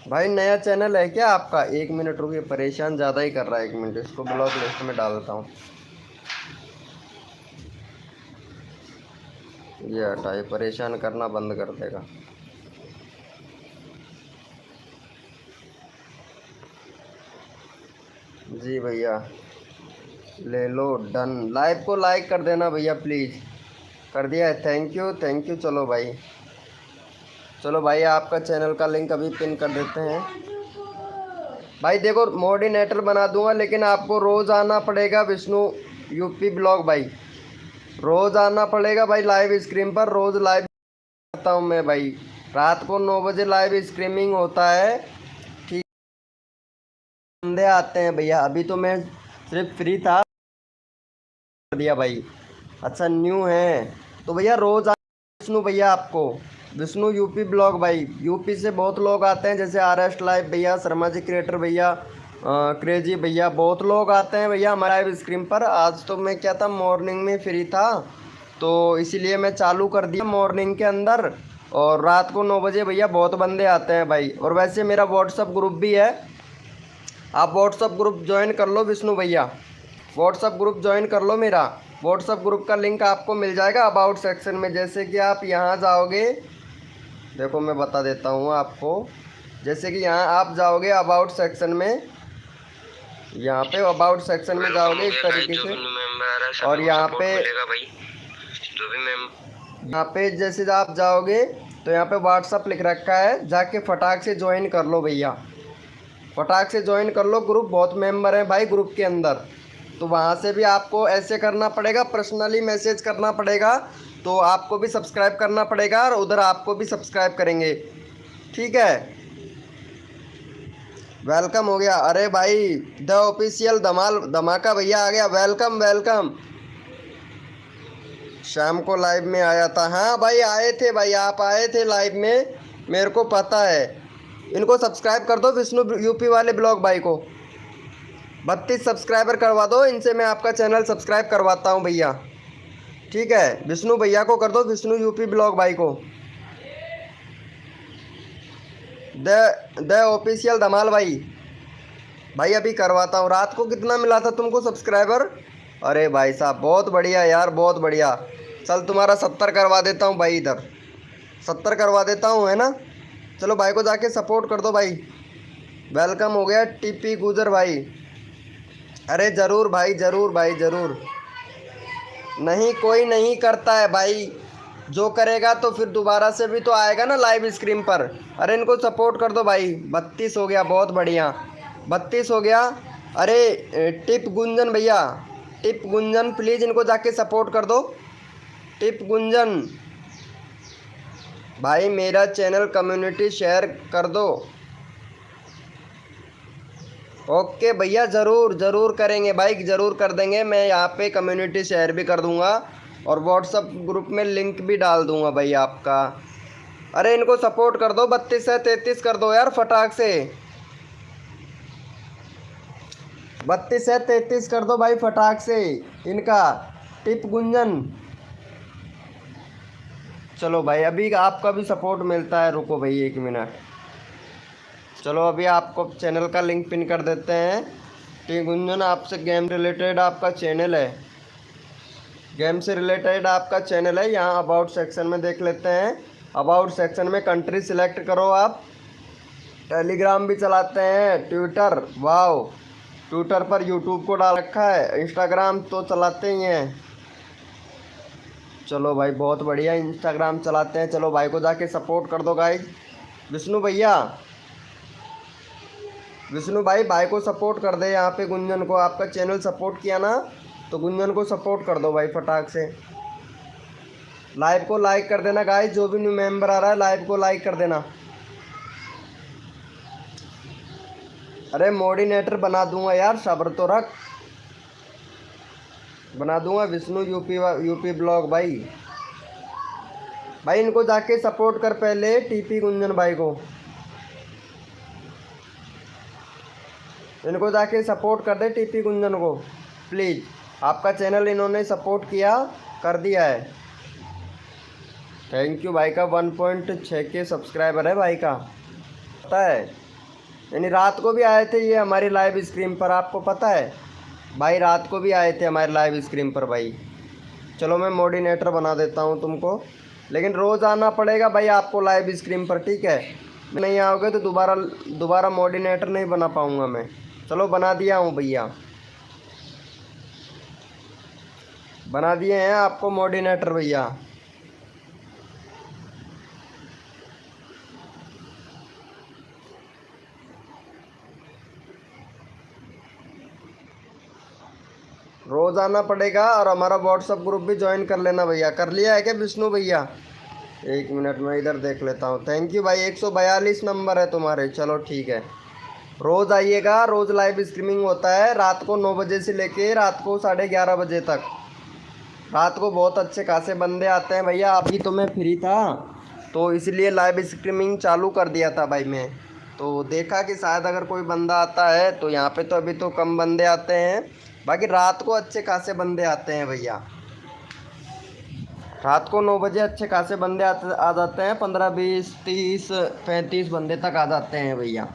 भाई नया चैनल है क्या आपका? 1 मिनट रुकिए, परेशान ज़्यादा ही कर रहा है। 1 मिनट, इसको ब्लॉक लिस्ट में डाल देता हूँ। ये हटाइए, परेशान करना बंद कर देगा। जी भैया ले लो, डन। लाइव को लाइक कर देना भैया प्लीज़। कर दिया है, थैंक यू। चलो भाई, चलो भाई आपका चैनल का लिंक अभी पिन कर देते हैं भाई। देखो मोडिनेटर बना दूंगा, लेकिन आपको रोज़ आना पड़ेगा विष्णु यूपी ब्लॉग भाई, रोज़ आना पड़ेगा भाई लाइव स्ट्रीम पर। रोज़ लाइव करता हूँ मैं भाई, रात को 9 बजे लाइव स्ट्रीमिंग होता है। ठीक, बंदे आते हैं भैया, अभी तो मैं सिर्फ फ्री था, कर दिया भाई। अच्छा न्यू है तो भैया रोज़ विष्णु भैया आपको विष्णु यूपी ब्लॉग भाई, यूपी से बहुत लोग आते हैं, जैसे RS लाइव भैया, शर्मा जी क्रिएटर भैया, क्रेजी भैया, बहुत लोग आते हैं भैया हमारे लाइव स्क्रीन पर। आज तो मैं क्या था, मॉर्निंग में फ्री था तो इसीलिए मैं चालू कर दिया मॉर्निंग के अंदर, और रात को 9 बजे भैया बहुत बंदे आते हैं भाई। और वैसे मेरा व्हाट्सअप ग्रुप भी है, आप व्हाट्सअप ग्रुप ज्वाइन कर लो विष्णु भैया, व्हाट्सअप ग्रुप ज्वाइन कर लो मेरा। व्हाट्सअप ग्रुप का लिंक आपको मिल जाएगा अबाउट सेक्शन में। जैसे कि आप यहाँ जाओगे, देखो मैं बता देता हूँ आपको, जैसे कि यहाँ आप जाओगे अबाउट सेक्शन में, यहाँ पे अबाउट सेक्शन में जाओगे इस तरीके से, और यहाँ पे यहाँ पे जैसे आप जाओगे तो यहाँ पे व्हाट्सअप लिख रखा है, जाके फटाक से ज्वाइन कर लो भैया, फटाक से ज्वाइन कर लो ग्रुप। बहुत मेंबर हैं भाई ग्रुप के अंदर, तो वहाँ से भी आपको ऐसे करना पड़ेगा, पर्सनली मैसेज करना पड़ेगा, तो आपको भी सब्सक्राइब करना पड़ेगा और उधर आपको भी सब्सक्राइब करेंगे, ठीक है। वेलकम हो गया, अरे भाई द ऑफिशियल धमाल धमाका भैया आ गया, वेलकम वेलकम। शाम को लाइव में आया था, हाँ भाई आए थे भाई, आप आए थे लाइव में, मेरे को पता है। इनको सब्सक्राइब कर दो विष्णु यूपी वाले ब्लॉग भाई को, 32 सब्सक्राइबर करवा दो इनसे, मैं आपका चैनल सब्सक्राइब करवाता हूँ भैया, ठीक है। विष्णु भैया को कर दो, विष्णु यूपी ब्लॉग भाई को, द ऑफिशियल धमाल भाई, भाई अभी करवाता हूँ। रात को कितना मिला था तुमको सब्सक्राइबर? अरे भाई साहब बहुत बढ़िया यार, बहुत बढ़िया। चल तुम्हारा 70 करवा देता हूँ भाई, इधर 70 करवा देता हूँ, है ना। चलो भाई को जाके सपोर्ट कर दो भाई। वेलकम हो गया टीपी गुजर भाई, अरे ज़रूर भाई, ज़रूर भाई ज़रूर। नहीं कोई नहीं करता है भाई, जो करेगा तो फिर दोबारा से भी तो आएगा ना लाइव स्क्रीन पर। अरे इनको सपोर्ट कर दो भाई। 32 हो गया, बहुत बढ़िया, 32 हो गया। अरे टिप गुंजन भैया, टिप गुंजन प्लीज़ इनको जाके सपोर्ट कर दो, टिप गुंजन भाई मेरा चैनल कम्युनिटी शेयर कर दो। ओके भैया, ज़रूर ज़रूर करेंगे भाई, ज़रूर कर देंगे। मैं यहाँ पे कम्युनिटी शेयर भी कर दूँगा और व्हाट्सअप ग्रुप में लिंक भी डाल दूँगा भाई आपका। अरे इनको सपोर्ट कर दो, 32 से 33 कर दो यार फटाक से, 32 से 33 कर दो भाई फटाक से इनका। टिप गुंजन, चलो भाई अभी आपका भी सपोर्ट मिलता है, रुको भाई 1 मिनट। चलो अभी आपको चैनल का लिंक पिन कर देते हैं। टिप गुंजन आपसे गेम रिलेटेड आपका चैनल है, गेम से रिलेटेड आपका चैनल है। यहाँ अबाउट सेक्शन में देख लेते हैं। अबाउट सेक्शन में कंट्री सिलेक्ट करो आप। टेलीग्राम भी चलाते हैं, ट्विटर, वाओ ट्विटर पर यूट्यूब को डाल रखा है, इंस्टाग्राम तो चलाते ही हैं। चलो भाई बहुत बढ़िया, इंस्टाग्राम चलाते हैं। चलो भाई को जाके सपोर्ट कर दो गाइज। विष्णु भैया, विष्णु भाई भाई को सपोर्ट कर दे यहाँ पे। गुंजन को आपका चैनल सपोर्ट किया ना, तो गुंजन को सपोर्ट कर दो भाई फटाक से। लाइव को लाइक कर देना गाइज, जो भी न्यू मेंबर आ रहा है लाइव को लाइक कर देना। अरे मोडिनेटर बना दूंगा यार, सब्र तो रख, बना दूंगा विष्णु यूपी ब्लॉग भाई। भाई इनको जाके सपोर्ट कर पहले, टीपी गुंजन भाई को, इनको जाके सपोर्ट कर दे टीपी गुंजन को प्लीज़। आपका चैनल इन्होंने सपोर्ट किया, कर दिया है। थैंक यू भाई का 1.6 के सब्सक्राइबर है भाई का, पता है। यानी रात को भी आए थे ये हमारी लाइव स्क्रीन पर, आपको पता है भाई, रात को भी आए थे हमारे लाइव स्क्रीन पर भाई। चलो मैं मोडिनेटर बना देता हूँ तुमको, लेकिन रोज़ आना पड़ेगा भाई आपको लाइव स्क्रीन पर, ठीक है। नहीं आओगे तो दोबारा मोडिनेटर नहीं बना पाऊँगा मैं। चलो बना दिया हूँ भैया, बना दिए हैं आपको मोडिनेटर भैया। रोज़ आना पड़ेगा और हमारा व्हाट्सअप ग्रुप भी ज्वाइन कर लेना भैया। कर लिया है क्या विष्णु भैया? 1 मिनट में इधर देख लेता हूँ। थैंक यू भाई, 142 नंबर है तुम्हारे। चलो ठीक है, रोज़ आइएगा, रोज़ लाइव स्ट्रीमिंग होता है रात को 9 बजे से लेके रात को 11:30 बजे तक। रात को बहुत अच्छे खासे बंदे आते हैं भैया। अभी तो मैं फ्री था तो इसलिए लाइव स्ट्रीमिंग चालू कर दिया था भाई मैं। तो देखा कि शायद अगर कोई बंदा आता है, तो यहाँ पे तो अभी तो कम बंदे आते हैं, बाकी रात को अच्छे खासे बंदे आते हैं भैया। रात को 9 बजे अच्छे खासे बंदे आ जाते हैं, 15 20 30 35 बंदे तक आ जाते हैं भैया।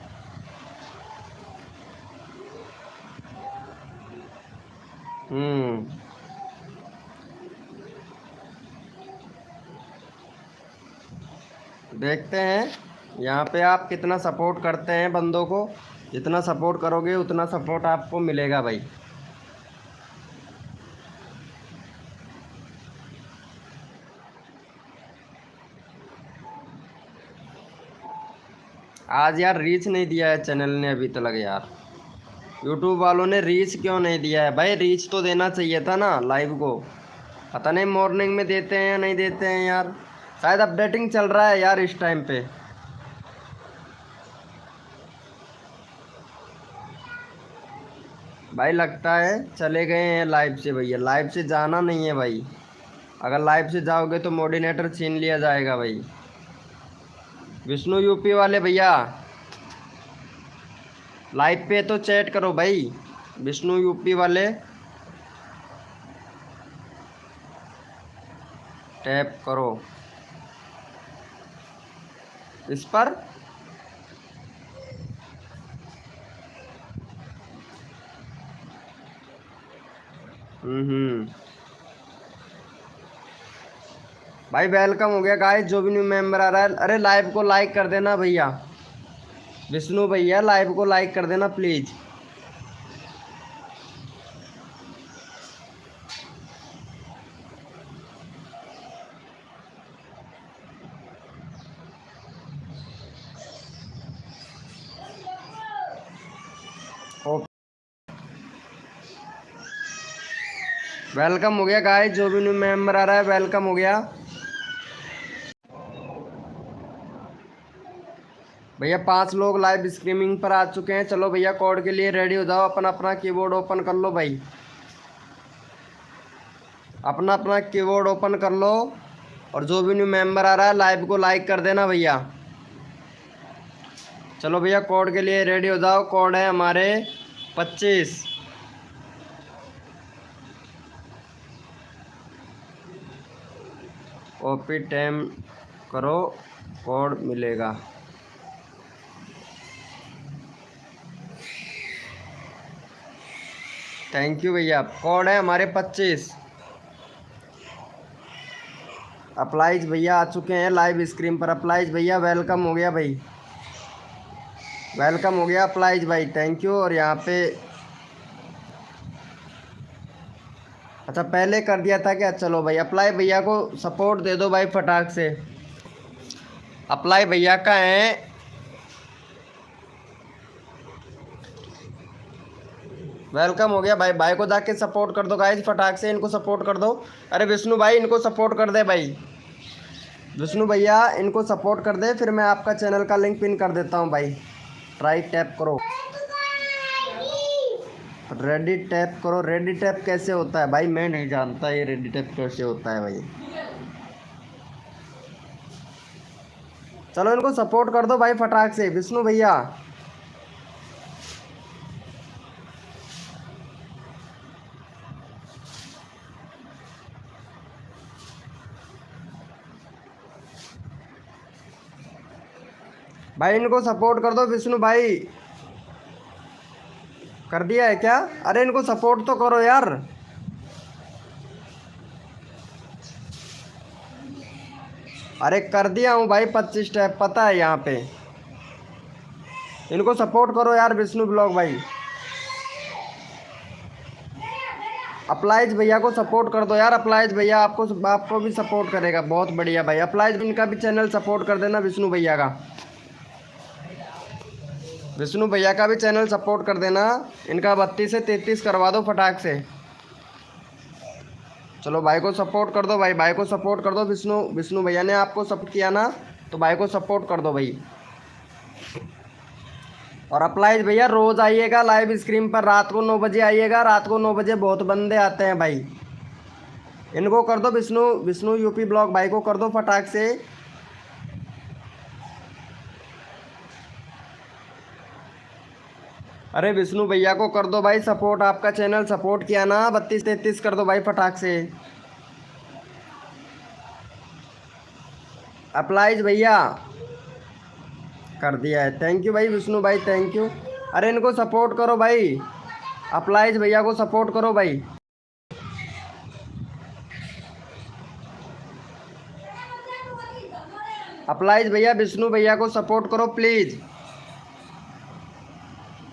देखते हैं यहाँ पे आप कितना सपोर्ट करते हैं बंदों को। जितना सपोर्ट करोगे उतना सपोर्ट आपको मिलेगा भाई। आज यार रीच नहीं दिया है चैनल ने अभी तक यार। यूट्यूब वालों ने रीच क्यों नहीं दिया है भाई? रीच तो देना चाहिए था ना लाइव को। पता नहीं मॉर्निंग में देते हैं या नहीं देते हैं यार। शायद अपडेटिंग चल रहा है यार इस टाइम पे। भाई लगता है चले गए हैं लाइव से भैया। लाइव से जाना नहीं है भाई। अगर लाइव से जाओगे तो मोडिनेटर छीन लिया जाएगा भाई। विष्णु यूपी वाले भैया लाइव पे तो चैट करो भाई। विष्णु यूपी वाले टैप करो इस पर। भाई वेलकम हो गया गाइस। जो भी न्यू मेंबर आ रहा है, अरे लाइव को लाइक कर देना भैया। विष्णु भैया लाइव को लाइक कर देना प्लीज। वेलकम हो गया गाइस। जो भी न्यू मेंबर आ रहा है वेलकम हो गया भैया। 5 लोग लाइव स्ट्रीमिंग पर आ चुके हैं। चलो भैया कोड के लिए रेडी हो जाओ। अपना अपना कीबोर्ड ओपन कर लो भाई। अपना अपना कीबोर्ड ओपन कर लो। और जो भी न्यू मेंबर आ रहा है लाइव को लाइक कर देना भैया। चलो भैया कोड के लिए रेडी हो जाओ। कोड है हमारे 25। कॉपी टाइम करो, कोड मिलेगा। थैंक यू भैया। कोड है हमारे 25। अप्लाइज भैया आ चुके हैं लाइव स्क्रीन पर। अप्लाइज भैया वेलकम हो गया भाई। वेलकम हो गया अप्लाइज भाई, थैंक यू। और यहाँ पे अच्छा पहले कर दिया था क्या? चलो भाई अप्लाई भैया को सपोर्ट दे दो भाई फटाक से। अप्लाई भैया का है। वेलकम हो गया भाई। भाई को जाके सपोर्ट कर दो गाइस फटाक से। इनको सपोर्ट कर दो। अरे विष्णु भाई इनको सपोर्ट कर दे भाई। विष्णु भैया इनको सपोर्ट कर दे। फिर मैं आपका चैनल का लिंक पिन कर देता हूँ भाई। ट्राई टैप करो, रेडी टैप करो। रेडी टैप कैसे होता है भाई? मैं नहीं जानता ये रेडी टैप कैसे होता है भाई। चलो इनको सपोर्ट कर दो भाई फटाक से। विष्णु भैया भाई इनको सपोर्ट कर दो। विष्णु भाई कर दिया है क्या? अरे इनको सपोर्ट तो करो यार। अरे कर दिया हूँ भाई 25 स्टेप पता है यहाँ पे। इनको सपोर्ट करो यार विष्णु ब्लॉग भाई। अप्लाइज भैया को सपोर्ट कर दो यार। अप्लाइज भैया आपको भी सपोर्ट करेगा। बहुत बढ़िया भाई। अप्लाइज इनका भी चैनल सपोर्ट कर देना विष्णु भैया का। विष्णु भैया का भी चैनल सपोर्ट कर देना। इनका 32 से 33 करवा दो फटाक से। चलो भाई को सपोर्ट कर दो भाई। भाई को सपोर्ट कर दो। विष्णु भैया ने आपको सपोर्ट किया ना, तो भाई को सपोर्ट कर दो भाई। और अप्लाइज भैया रोज़ आइएगा लाइव स्क्रीन पर। रात को 9 बजे आइएगा। रात को 9 बजे बहुत बंदे आते हैं भाई। इनको कर दो विष्णु यूपी ब्लॉग भाई को कर दो फटाक से। अरे विष्णु भैया को कर दो भाई सपोर्ट, आपका चैनल सपोर्ट किया ना, 32-33 कर दो भाई फटाक से। अप्लाइज भैया कर दिया है, थैंक यू भाई विष्णु भाई, थैंक यू। अरे इनको सपोर्ट करो भाई, अप्लाइज भैया को सपोर्ट करो भाई। अप्लाइज भैया विष्णु भैया को सपोर्ट करो प्लीज।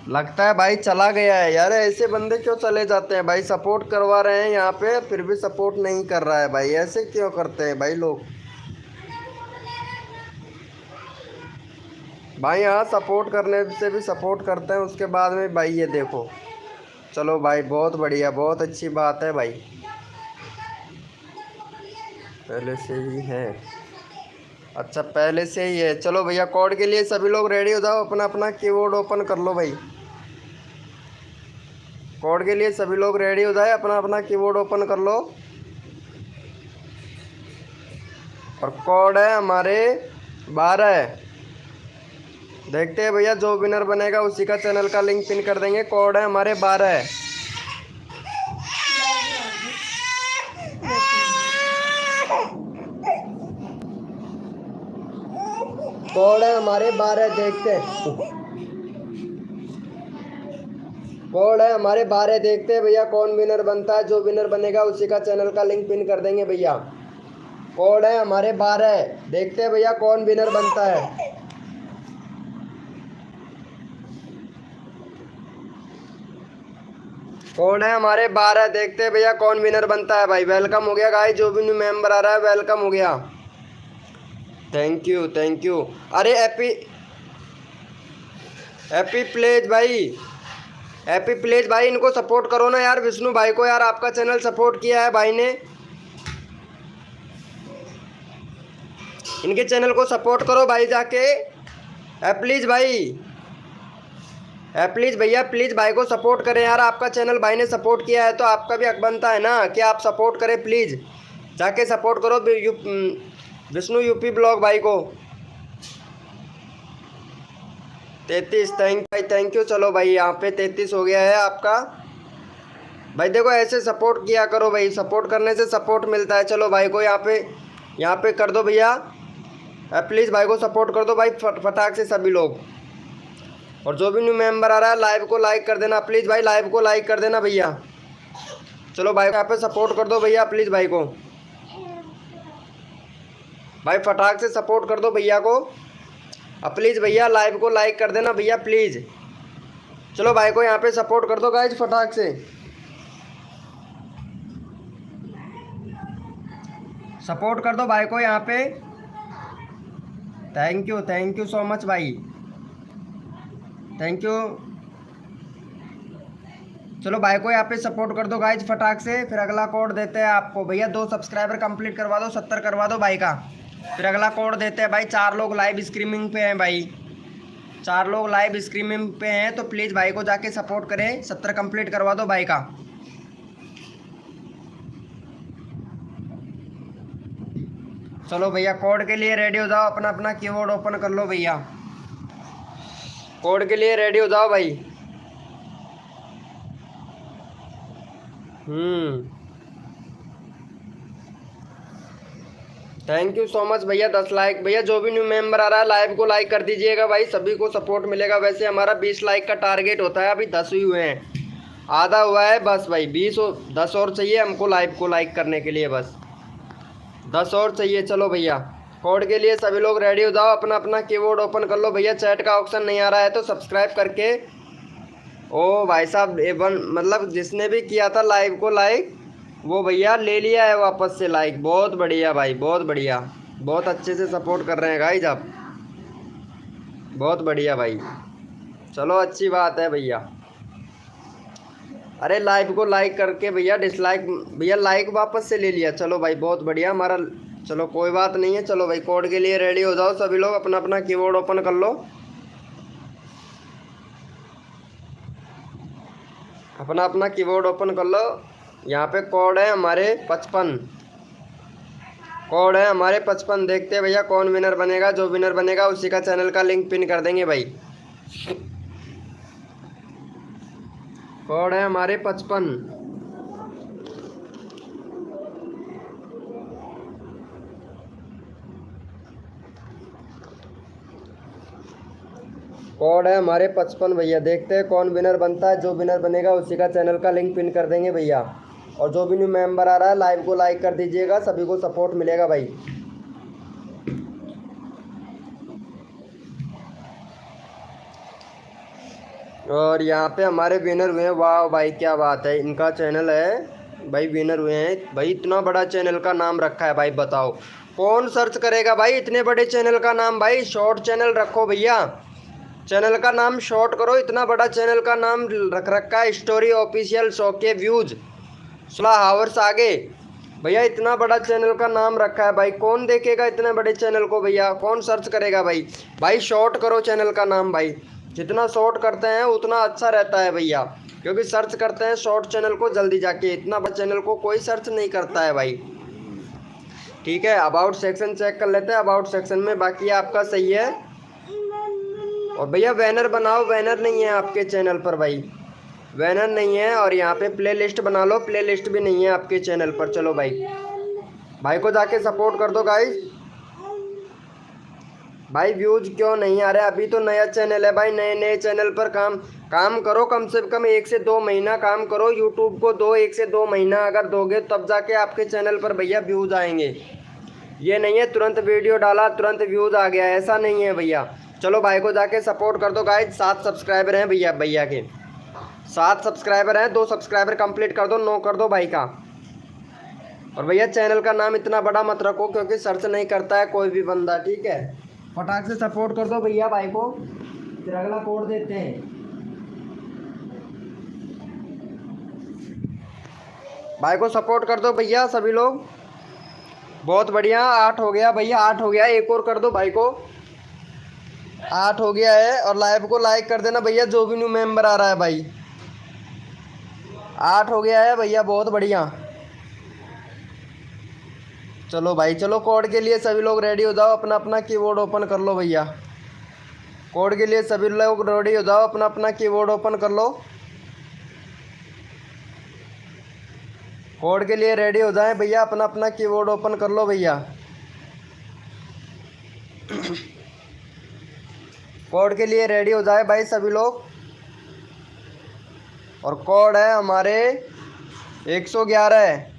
लगता है भाई चला गया है यार, ऐसे बंदे क्यों चले जाते हैं भाई, सपोर्ट करवा रहे हैं यहाँ पे फिर भी सपोर्ट नहीं कर रहा है भाई, ऐसे क्यों करते हैं भाई लोग। भाई यहाँ सपोर्ट करने से भी सपोर्ट करते हैं, उसके बाद में भाई ये देखो। चलो भाई बहुत बढ़िया, बहुत अच्छी बात है भाई, पहले से ही है। अच्छा पहले से ही है, चलो भैया कोड के लिए सभी लोग रेडी हो जाओ, अपना अपना कीबोर्ड ओपन कर लो भाई। कोड के लिए सभी लोग रेडी हो जाए, अपना अपना कीबोर्ड ओपन कर लो। और कोड है हमारे 12। देखते हैं भैया, जो विनर बनेगा उसी का चैनल का लिंक पिन कर देंगे। कोड है हमारे 12। कोड है हमारे 12, देखते हैं। कोड है हमारे 12, देखते हैं भैया कौन विनर बनता है, जो विनर बनेगा उसी का चैनल का लिंक पिन कर देंगे भैया। कोड है हमारे 12, देखते हैं भैया कौन विनर बनता है। कोड है हमारे 12, देखते हैं भैया कौन विनर बनता है भाई। वेलकम हो गया गाइस, जो भी न्यू मेंबर आ रहा है वेलकम हो गया, थैंक यू थैंक यू। अरे हैप्पी हैप्पी प्लेज भाई, हैप्पी प्लेज भाई, इनको सपोर्ट करो ना यार, विष्णु भाई को यार, आपका चैनल सपोर्ट किया है भाई ने, इनके चैनल को सपोर्ट करो भाई जाके। प्लीज़ भाई, प्लीज़ भैया प्लीज़ भाई को सपोर्ट करें यार, आपका चैनल भाई ने सपोर्ट किया है तो आपका भी हक बनता है ना कि आप सपोर्ट करें, प्लीज़ जाके सपोर्ट करो विष्णु यूपी ब्लॉग भाई को। 33, थैंक यू। चलो भाई यहाँ पे 33 हो गया है आपका भाई। देखो ऐसे सपोर्ट किया करो भाई, सपोर्ट करने से सपोर्ट मिलता है। चलो भाई को यहाँ पे कर दो भैया, प्लीज़ भाई को सपोर्ट कर दो भाई फटाक से सभी लोग। और जो भी न्यू मेंबर आ रहा है लाइव को लाइक कर देना प्लीज़ भाई, लाइव को लाइक कर देना भैया। चलो भाई यहाँ पे सपोर्ट कर दो भैया प्लीज़ भाई को, भाई फटाक से सपोर्ट कर दो भैया को, प्लीज़ भैया लाइव को लाइक कर देना भैया प्लीज़। चलो भाई को यहाँ पे सपोर्ट कर दो गाइज फटाक से, सपोर्ट कर दो भाई को यहाँ पे। थैंक यू सो मच भाई, थैंक यू। चलो भाई को यहाँ पे सपोर्ट कर दो गाइज फटाक से। फिर अगला कोड देते हैं आपको भैया, 2 सब्सक्राइबर कंप्लीट करवा दो, 70 करवा दो भाई का। फिर अगला कोड देते हैं भाई। 4 लोग लाइव स्ट्रीमिंग पे हैं भाई, 4 लोग लाइव स्ट्रीमिंग पे हैं, तो प्लीज़ भाई को जाके सपोर्ट करें, 70 कंप्लीट करवा दो भाई का। चलो भैया कोड के लिए रेडी हो जाओ, अपना अपना कीबोर्ड ओपन कर लो भैया, कोड के लिए रेडी हो जाओ भाई। थैंक यू सो मच भैया, 10 लाइक भैया। जो भी न्यू मेंबर आ रहा है लाइव को लाइक कर दीजिएगा भाई, सभी को सपोर्ट मिलेगा। वैसे हमारा 20 लाइक का टारगेट होता है, अभी 10 ही हुए हैं, आधा हुआ है बस भाई। 10 और चाहिए हमको लाइव को लाइक करने के लिए, बस 10 और चाहिए। चलो भैया कोड के लिए सभी लोग रेडी हो जाओ, अपना अपना कीबोर्ड ओपन कर लो भैया। चैट का ऑप्शन नहीं आ रहा है तो सब्सक्राइब करके, ओ भाई साहब मतलब जिसने भी किया था लाइव को लाइक, वो भैया ले लिया है वापस से लाइक, बहुत बढ़िया भाई, बहुत बढ़िया, बहुत अच्छे से सपोर्ट कर रहे हैं गाइज आप, बहुत बढ़िया भाई। चलो अच्छी बात है भैया। अरे लाइव को लाइक करके भैया डिसलाइक, भैया लाइक वापस से ले लिया, चलो भाई बहुत बढ़िया हमारा। चलो कोई बात नहीं है। चलो भाई कोड के लिए रेडी हो जाओ सभी लोग, अपना अपना कीबोर्ड ओपन कर लो, अपना अपना कीबोर्ड ओपन कर लो। यहाँ पे कोड है हमारे 55, कोड है हमारे 55। देखते हैं भैया कौन विनर बनेगा, जो विनर बनेगा उसी का चैनल का लिंक पिन कर देंगे भाई। कोड है हमारे 55। कोड है हमारे 55 भैया। देखते हैं कौन विनर बनता है। जो विनर बनेगा उसी का चैनल का लिंक पिन कर देंगे भैया। और जो भी न्यू मेंबर आ रहा है लाइव को लाइक कर दीजिएगा, सभी को सपोर्ट मिलेगा भाई। और यहाँ पे हमारे विनर हुए हैं। वाह भाई क्या बात है, इनका चैनल है भाई, विनर हुए हैं भाई। इतना बड़ा चैनल का नाम रखा है भाई, बताओ कौन सर्च करेगा भाई इतने बड़े चैनल का नाम। भाई शॉर्ट चैनल रखो भैया, चैनल का नाम शॉर्ट करो। इतना बड़ा चैनल का नाम रख रखा है स्टोरी ऑफिशियल, 100 के व्यूज 16 आवर्स आगे। भैया इतना बड़ा चैनल का नाम रखा है भाई, कौन देखेगा इतने बड़े चैनल को भैया, कौन सर्च करेगा भाई। भाई शॉर्ट करो चैनल का नाम भाई, जितना शॉर्ट करते हैं उतना अच्छा रहता है भैया, क्योंकि सर्च करते हैं शॉर्ट चैनल को जल्दी जाके, इतना बड़ा चैनल को कोई सर्च नहीं करता है भाई। ठीक है, अबाउट सेक्शन चेक कर लेते हैं। अबाउट सेक्शन में बाकी आपका सही है। और भैया बैनर बनाओ, बैनर नहीं है आपके चैनल पर भाई, बैनर नहीं है। और यहाँ पे प्ले लिस्ट बना लो, प्ले लिस्ट भी नहीं है आपके चैनल पर। चलो भाई, भाई को जाके सपोर्ट कर दो गाइस। भाई व्यूज क्यों नहीं आ रहे, अभी तो नया चैनल है भाई, नए नए चैनल पर काम करो। कम से कम 1 से 2 महीना काम करो, यूट्यूब को दो 1 से 2 महीना अगर दोगे तब जाके आपके चैनल पर भैया व्यूज आएंगे। ये नहीं है तुरंत वीडियो डाला तुरंत व्यूज आ गया, ऐसा नहीं है भैया। चलो भाई को जाके सपोर्ट कर दो गाइस। 7 सब्सक्राइबर हैं भैया के 7 सब्सक्राइबर हैं, 2 सब्सक्राइबर कंप्लीट कर दो, 9 कर दो भाई का। और भैया चैनल का नाम इतना बड़ा मत रखो, क्योंकि सर्च नहीं करता है कोई भी बंदा। ठीक है, फटाक से सपोर्ट कर दो भैया भाई को, फिर अगला कोड देते हैं। भाई को सपोर्ट कर दो भैया सभी लोग, बहुत बढ़िया। 8 हो गया भैया, 8 हो गया, एक और कर दो भाई को, 8 हो गया है। और लाइव को लाइक कर देना भैया, जो भी न्यू मेंबर आ रहा है भाई। 8 हो गया है भैया, बहुत बढ़िया। चलो भाई, चलो कोड के लिए सभी लोग रेडी हो जाओ, अपना अपना कीबोर्ड ओपन कर लो भैया। कोड के लिए सभी लोग रेडी हो जाओ, अपना अपना कीबोर्ड ओपन कर लो। कोड के लिए रेडी हो जाए भैया, अपना अपना कीबोर्ड ओपन कर लो भैया। कोड के लिए रेडी हो जाए भाई सभी लोग। और कोड है हमारे 111,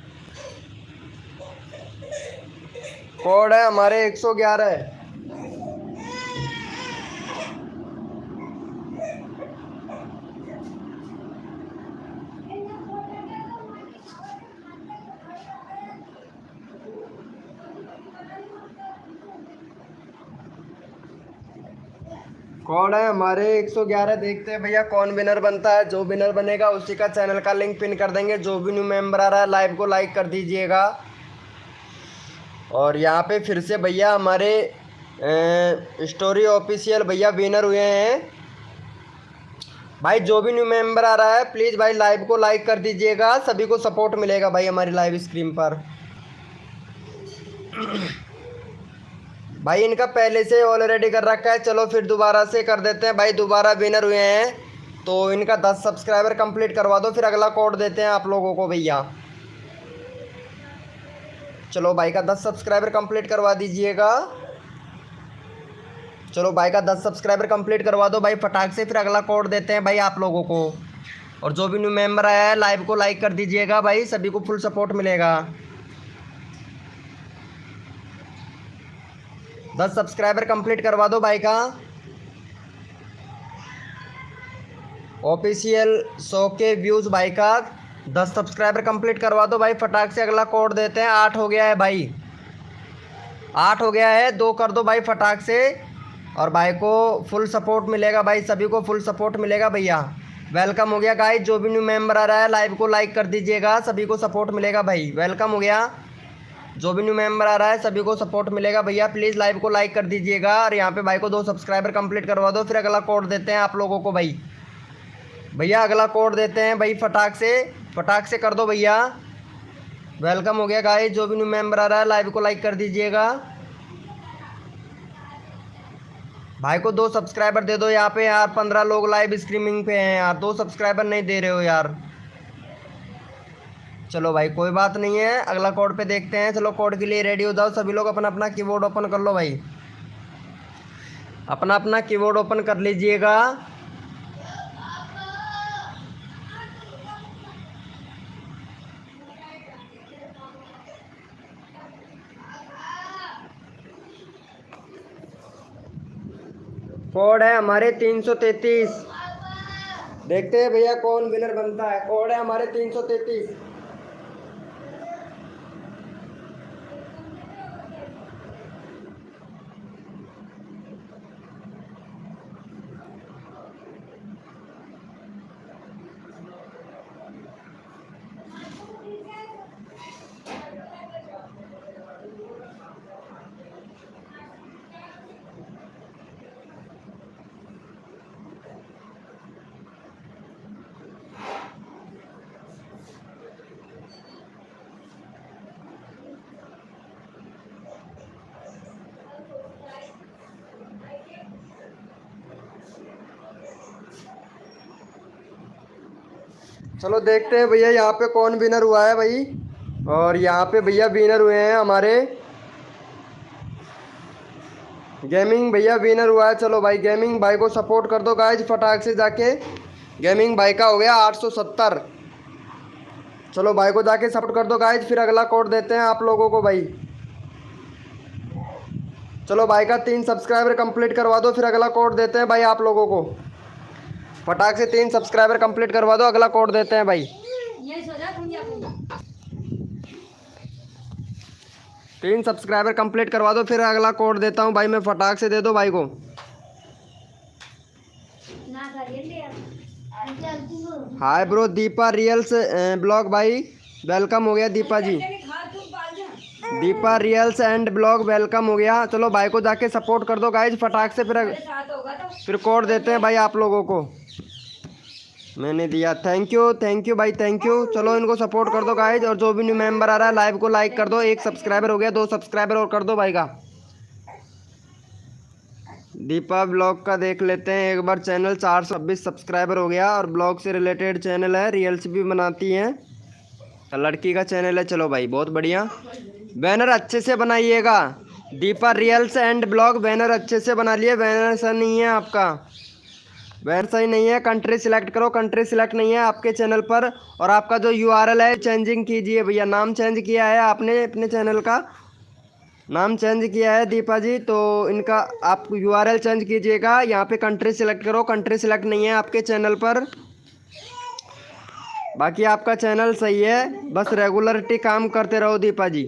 कोड है हमारे 111। कोड है हमारे 111। देखते हैं भैया कौन विनर बनता है। जो विनर बनेगा उसी का चैनल का लिंक पिन कर देंगे। जो भी न्यू मेंबर आ रहा है लाइव को लाइक कर दीजिएगा। और यहाँ पे फिर से भैया हमारे स्टोरी ऑफिशियल भैया विनर हुए हैं भाई। जो भी न्यू मेंबर आ रहा है प्लीज़ भाई लाइव को लाइक कर दीजिएगा, सभी को सपोर्ट मिलेगा भाई हमारी लाइव स्ट्रीम पर। भाई इनका पहले से ऑलरेडी कर रखा है, चलो फिर दोबारा से कर देते हैं भाई। दोबारा विनर हुए हैं तो इनका 10 सब्सक्राइबर कंप्लीट करवा दो, फिर अगला कोड देते हैं आप लोगों को भैया। चलो भाई का 10 सब्सक्राइबर कंप्लीट करवा दीजिएगा। चलो भाई का 10 सब्सक्राइबर कंप्लीट करवा दो भाई फटाक से, फिर अगला कोड देते हैं भाई आप लोगों को। और जो भी न्यू मेंबर आया है लाइव को लाइक कर दीजिएगा भाई, सभी को फुल सपोर्ट मिलेगा। 10 सब्सक्राइबर कंप्लीट करवा दो भाई का। ऑफिशियल 100 के व्यूज़ भाई का 10 सब्सक्राइबर कंप्लीट करवा दो भाई फटाक से, अगला कोड देते हैं। 8 हो गया है भाई, 8 हो गया है, 2 कर दो भाई फटाक से। और भाई को फुल सपोर्ट मिलेगा भाई, सभी को फुल सपोर्ट मिलेगा भैया। वेलकम हो गया गाइस। जो भी न्यू मेंबर आ रहा है लाइव को लाइक कर दीजिएगा, सभी को सपोर्ट मिलेगा भाई। वेलकम हो गया। जो भी न्यू मेंबर आ रहा है सभी को सपोर्ट मिलेगा भैया, प्लीज़ लाइव को लाइक कर दीजिएगा। और यहाँ पे भाई को 2 सब्सक्राइबर कंप्लीट करवा दो, फिर अगला कोड देते हैं आप लोगों को भाई। भैया अगला कोड देते हैं भाई फटाक से कर दो भैया। वेलकम हो गया गाइस। जो भी न्यू मेंबर आ रहा है लाइव को लाइक कर दीजिएगा भाई को 2 सब्सक्राइबर दे दो यहाँ पे यार। 15 लोग लाइव स्ट्रीमिंग पे हैं यार, 2 सब्सक्राइबर नहीं दे रहे हो यार। चलो भाई कोई बात नहीं है, अगला कोड पे देखते हैं। चलो कोड के लिए रेडी हो जाओ सभी लोग, अपना अपना कीबोर्ड ओपन कर लो भाई, अपना अपना कीबोर्ड ओपन कर लीजिएगा। कोड है हमारे 333। देखते हैं भैया कौन विनर बनता है। कोड है हमारे 333। चलो देखते हैं भैया यहाँ पे कौन विनर हुआ है भाई। और यहाँ पे भैया विनर हुए हैं हमारे गेमिंग भैया विनर हुआ है। चलो भाई गेमिंग भाई को सपोर्ट कर दो गाइज फटाक से जाके। गेमिंग भाई का हो गया 870। चलो भाई को जाके सपोर्ट कर दो गाइज, फिर अगला कोड देते हैं आप लोगों को भाई। चलो भाई का 3 सब्सक्राइबर कंप्लीट करवा दो, फिर अगला कोड देते हैं भाई आप लोगों को। फटाक से 3 सब्सक्राइबर कंप्लीट करवा दो, अगला कोड देते हैं भाई। 3 सब्सक्राइबर कंप्लीट करवा दो, फिर अगला कोड देता हूँ भाई मैं। फटाक से दे दो भाई को। Hi bro Deepa reels blog भाई, वेलकम हो गया दीपा जी। दीपा रियल्स एंड ब्लॉग वेलकम हो गया। चलो भाई को जाके सपोर्ट कर दो गाइज फटाक से, फिर कोड देते हैं भाई आप लोगों को। मैंने दिया, थैंक यू भाई, थैंक यू। चलो इनको सपोर्ट कर दो गाइज, और जो भी न्यू मेंबर आ रहा है लाइव को लाइक कर दो। 1 सब्सक्राइबर हो गया, 2 सब्सक्राइबर और कर दो भाई का। दीपा ब्लॉग का देख लेते हैं एक बार चैनल, 426 सब्सक्राइबर हो गया, और ब्लॉग से रिलेटेड चैनल है, रील्स भी बनाती हैं, लड़की का चैनल है। चलो भाई बहुत बढ़िया। बैनर अच्छे से बनाइएगा, दीपा रियल्स एंड ब्लॉग बैनर अच्छे से बना लिए। बैनर सही नहीं है आपका, बैनर सही नहीं है। कंट्री सिलेक्ट करो, कंट्री सिलेक्ट नहीं है आपके चैनल पर। और आपका जो यूआरएल है चेंजिंग कीजिए भैया, नाम चेंज किया है आपने, अपने चैनल का नाम चेंज किया है दीपा जी, तो इनका आप यूआरएल चेंज कीजिएगा। यहाँ पे कंट्री सिलेक्ट करो, कंट्री सिलेक्ट नहीं है आपके चैनल पर। बाकी आपका चैनल सही है, बस रेगुलरिटी काम करते रहो दीपा जी,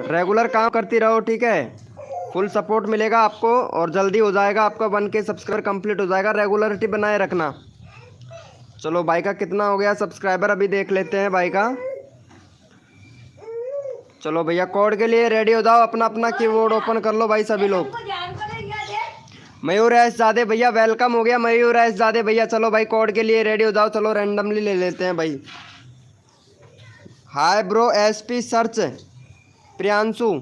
रेगुलर काम करती रहो, ठीक है। फुल सपोर्ट मिलेगा आपको, और जल्दी हो जाएगा आपका 1K सब्सक्राइबर कंप्लीट हो जाएगा। रेगुलरिटी बनाए रखना। चलो भाई का कितना हो गया सब्सक्राइबर अभी देख लेते हैं भाई का। चलो भैया कोड के लिए रेडी हो जाओ, अपना अपना कीबोर्ड ओपन कर लो भाई सभी लोग। मयूर एस जादे भैया वेलकम हो गया, मयूर एस जादे भैया। चलो भाई कोड के लिए रेडी हो जाओ, चलो रैंडमली ले लेते हैं भाई। Hi bro SP search Priyanshu,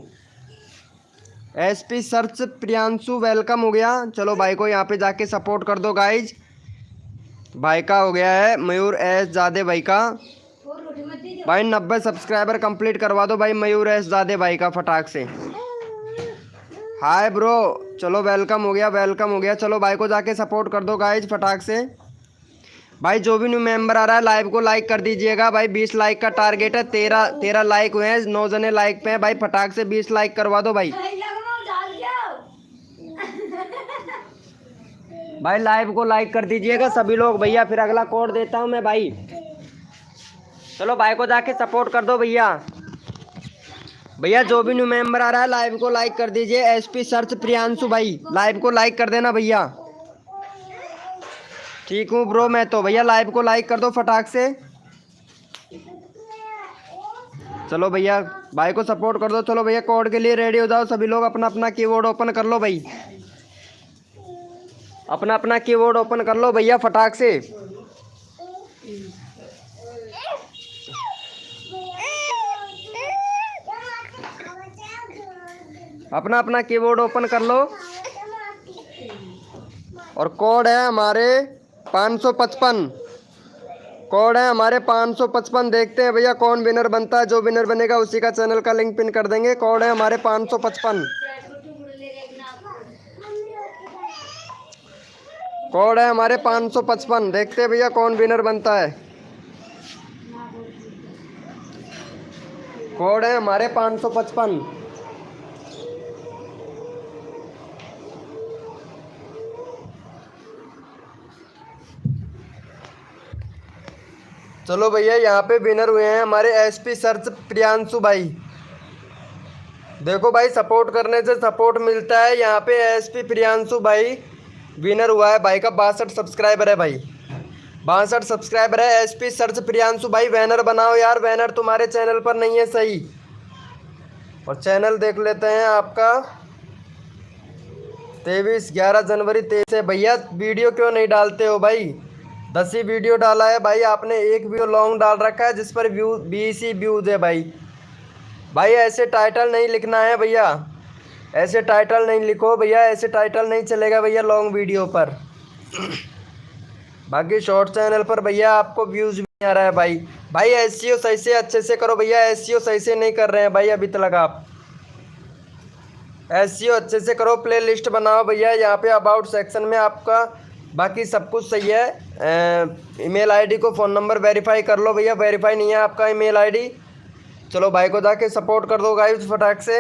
SP search Priyanshu welcome हो गया। चलो भाई को यहाँ पे जाके सपोर्ट कर दो गाइज। भाई का हो गया है मयूर एस जादे भाई का भाई 90 सब्सक्राइबर कंप्लीट करवा दो भाई मयूर एस जादे भाई का फटाक से। हाय ब्रो, चलो वेलकम हो गया, वेलकम हो गया। चलो भाई को जाके सपोर्ट कर दो गाइज फटाक से। भाई जो भी न्यू मेंबर आ रहा है लाइव को लाइक कर दीजिएगा भाई। 20 लाइक का टारगेट है, 13 लाइक हुए हैं, 9 जने लाइक पे हैं भाई। फटाक से 20 लाइक करवा दो भाई। भाई लाइव को लाइक कर दीजिएगा सभी लोग भैया, फिर अगला कोड देता हूँ मैं भाई। चलो भाई को जाके सपोर्ट कर दो भैया। भैया जो भी न्यू मेंबर आ रहा है लाइव को लाइक कर दीजिए। एसपी सर्च प्रियांशु भाई लाइव को लाइक कर देना भैया। ठीक हूँ ब्रो मैं तो, भैया लाइव को लाइक कर दो फटाक से। चलो भैया भाई को सपोर्ट कर दो। चलो भैया कोड के लिए रेडी हो जाओ सभी लोग, अपना अपना कीबोर्ड ओपन कर लो भाई, अपना अपना कीबोर्ड ओपन कर लो भैया फटाक से। अपना अपना कीबोर्ड ओपन कर लो। और कोड है हमारे 555। कोड है हमारे 555। देखते हैं भैया कौन विनर बनता है। जो विनर बनेगा उसी का चैनल का लिंक पिन कर देंगे। कोड है हमारे 555। कोड है हमारे 555। देखते हैं भैया कौन विनर बनता है। कोड है हमारे 555। चलो भैया यहाँ पे विनर हुए हैं हमारे एसपी सर्च प्रियांशु भाई। देखो भाई सपोर्ट करने से सपोर्ट मिलता है। यहाँ पे एसपी प्रियांशु भाई विनर हुआ है। भाई का 62 सब्सक्राइबर है भाई, 62 सब्सक्राइबर है। एसपी सर्च प्रियांशु भाई बैनर बनाओ यार। बैनर तुम्हारे चैनल पर नहीं है सही। और चैनल देख लेते हैं आपका 23/11 जनवरी 23 है। भैया वीडियो क्यों नहीं डालते हो भाई? 10 ही वीडियो डाला है भाई आपने। एक वीडियो लॉन्ग डाल रखा है जिस पर 20 ही व्यूज़ है भाई। भाई ऐसे टाइटल नहीं लिखना है भैया, ऐसे टाइटल नहीं लिखो भैया। ऐसे टाइटल नहीं चलेगा भैया लॉन्ग वीडियो पर। बाकी शॉर्ट चैनल पर भैया आपको व्यूज़ भी नहीं आ रहा है भाई। भाई एसईओ सही से अच्छे से करो भैया। एसईओ सही से नहीं कर रहे हैं भाई अभी तक आप। एसईओ अच्छे से करो, प्ले लिस्ट बनाओ भैया। यहाँ पे अबाउट सेक्शन में आपका बाकी सब कुछ सही है। ईमेल आईडी को फ़ोन नंबर वेरीफाई कर लो भैया। वेरीफाई नहीं है आपका ईमेल आईडी। चलो भाई को जाके सपोर्ट कर दो गाइस फटाक से।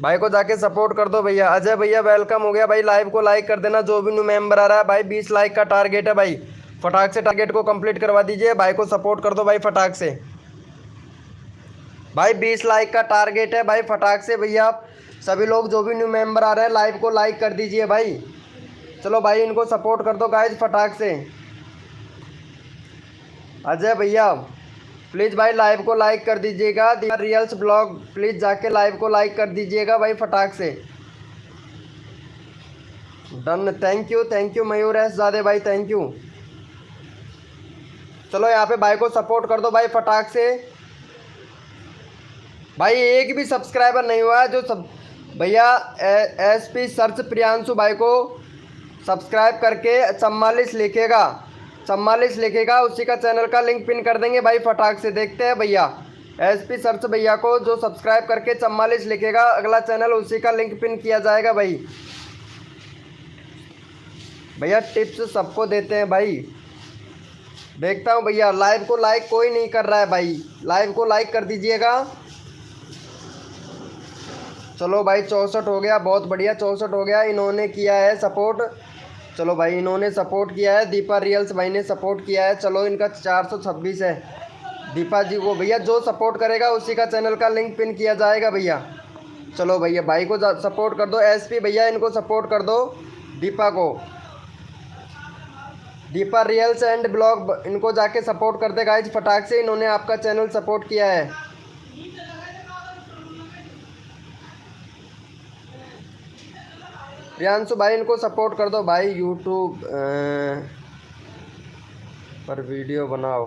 भाई को जाके सपोर्ट कर दो भैया। अजय भैया वेलकम हो गया भाई। लाइव को लाइक कर देना जो भी न्यू मेंबर आ रहा है भाई। 20 लाइक का टारगेट है भाई। फटाक से टारगेट को कंप्लीट करवा दीजिए। भाई को सपोर्ट कर दो भाई फटाक से। भाई 20 लाइक का टारगेट है भाई। फटाक से भैया सभी लोग जो भी न्यू मेंबर आ रहे हैं लाइव को लाइक कर दीजिए भाई। चलो भाई इनको सपोर्ट कर दो गाइस फटाक से। अजय भैया प्लीज़ भाई लाइव को लाइक कर दीजिएगा। रियल्स ब्लॉग प्लीज़ जाके लाइव को लाइक कर दीजिएगा भाई फटाक से। डन, थैंक यू मयूर एस ज़ादे भाई, थैंक यू। चलो यहाँ पे भाई को सपोर्ट कर दो भाई फटाक से। भाई एक भी सब्सक्राइबर नहीं हुआ है जो सब भैया एसपी सर्च प्रियांशु भाई को सब्सक्राइब करके 44 लिखेगा, 44 लिखेगा, उसी का चैनल का लिंक पिन कर देंगे भाई फटाक से। देखते हैं भैया एसपी सर्च भैया को जो सब्सक्राइब करके 44 लिखेगा अगला चैनल उसी का लिंक पिन किया जाएगा भाई। भैया टिप्स सबको देते हैं भाई। देखता हूँ भैया लाइव को लाइक कोई नहीं कर रहा है भाई। लाइव को लाइक कर दीजिएगा। चलो भाई 64 हो गया, बहुत बढ़िया 64 हो गया। इन्होंने किया है सपोर्ट। चलो भाई इन्होंने सपोर्ट किया है। दीपा रियल्स भाई ने सपोर्ट किया है। चलो इनका 426 है। दीपा जी को भैया जो सपोर्ट करेगा उसी का चैनल का लिंक पिन किया जाएगा भैया। चलो भैया भाई को सपोर्ट कर दो। एसपी भैया इनको सपोर्ट कर दो। दीपा को, दीपा रियल्स एंड ब्लॉग इनको जाके सपोर्ट कर दे गाइज फटाक से। इन्होंने आपका चैनल सपोर्ट किया है। प्रियांशु भाई इनको सपोर्ट कर दो भाई। यूट्यूब पर वीडियो बनाओ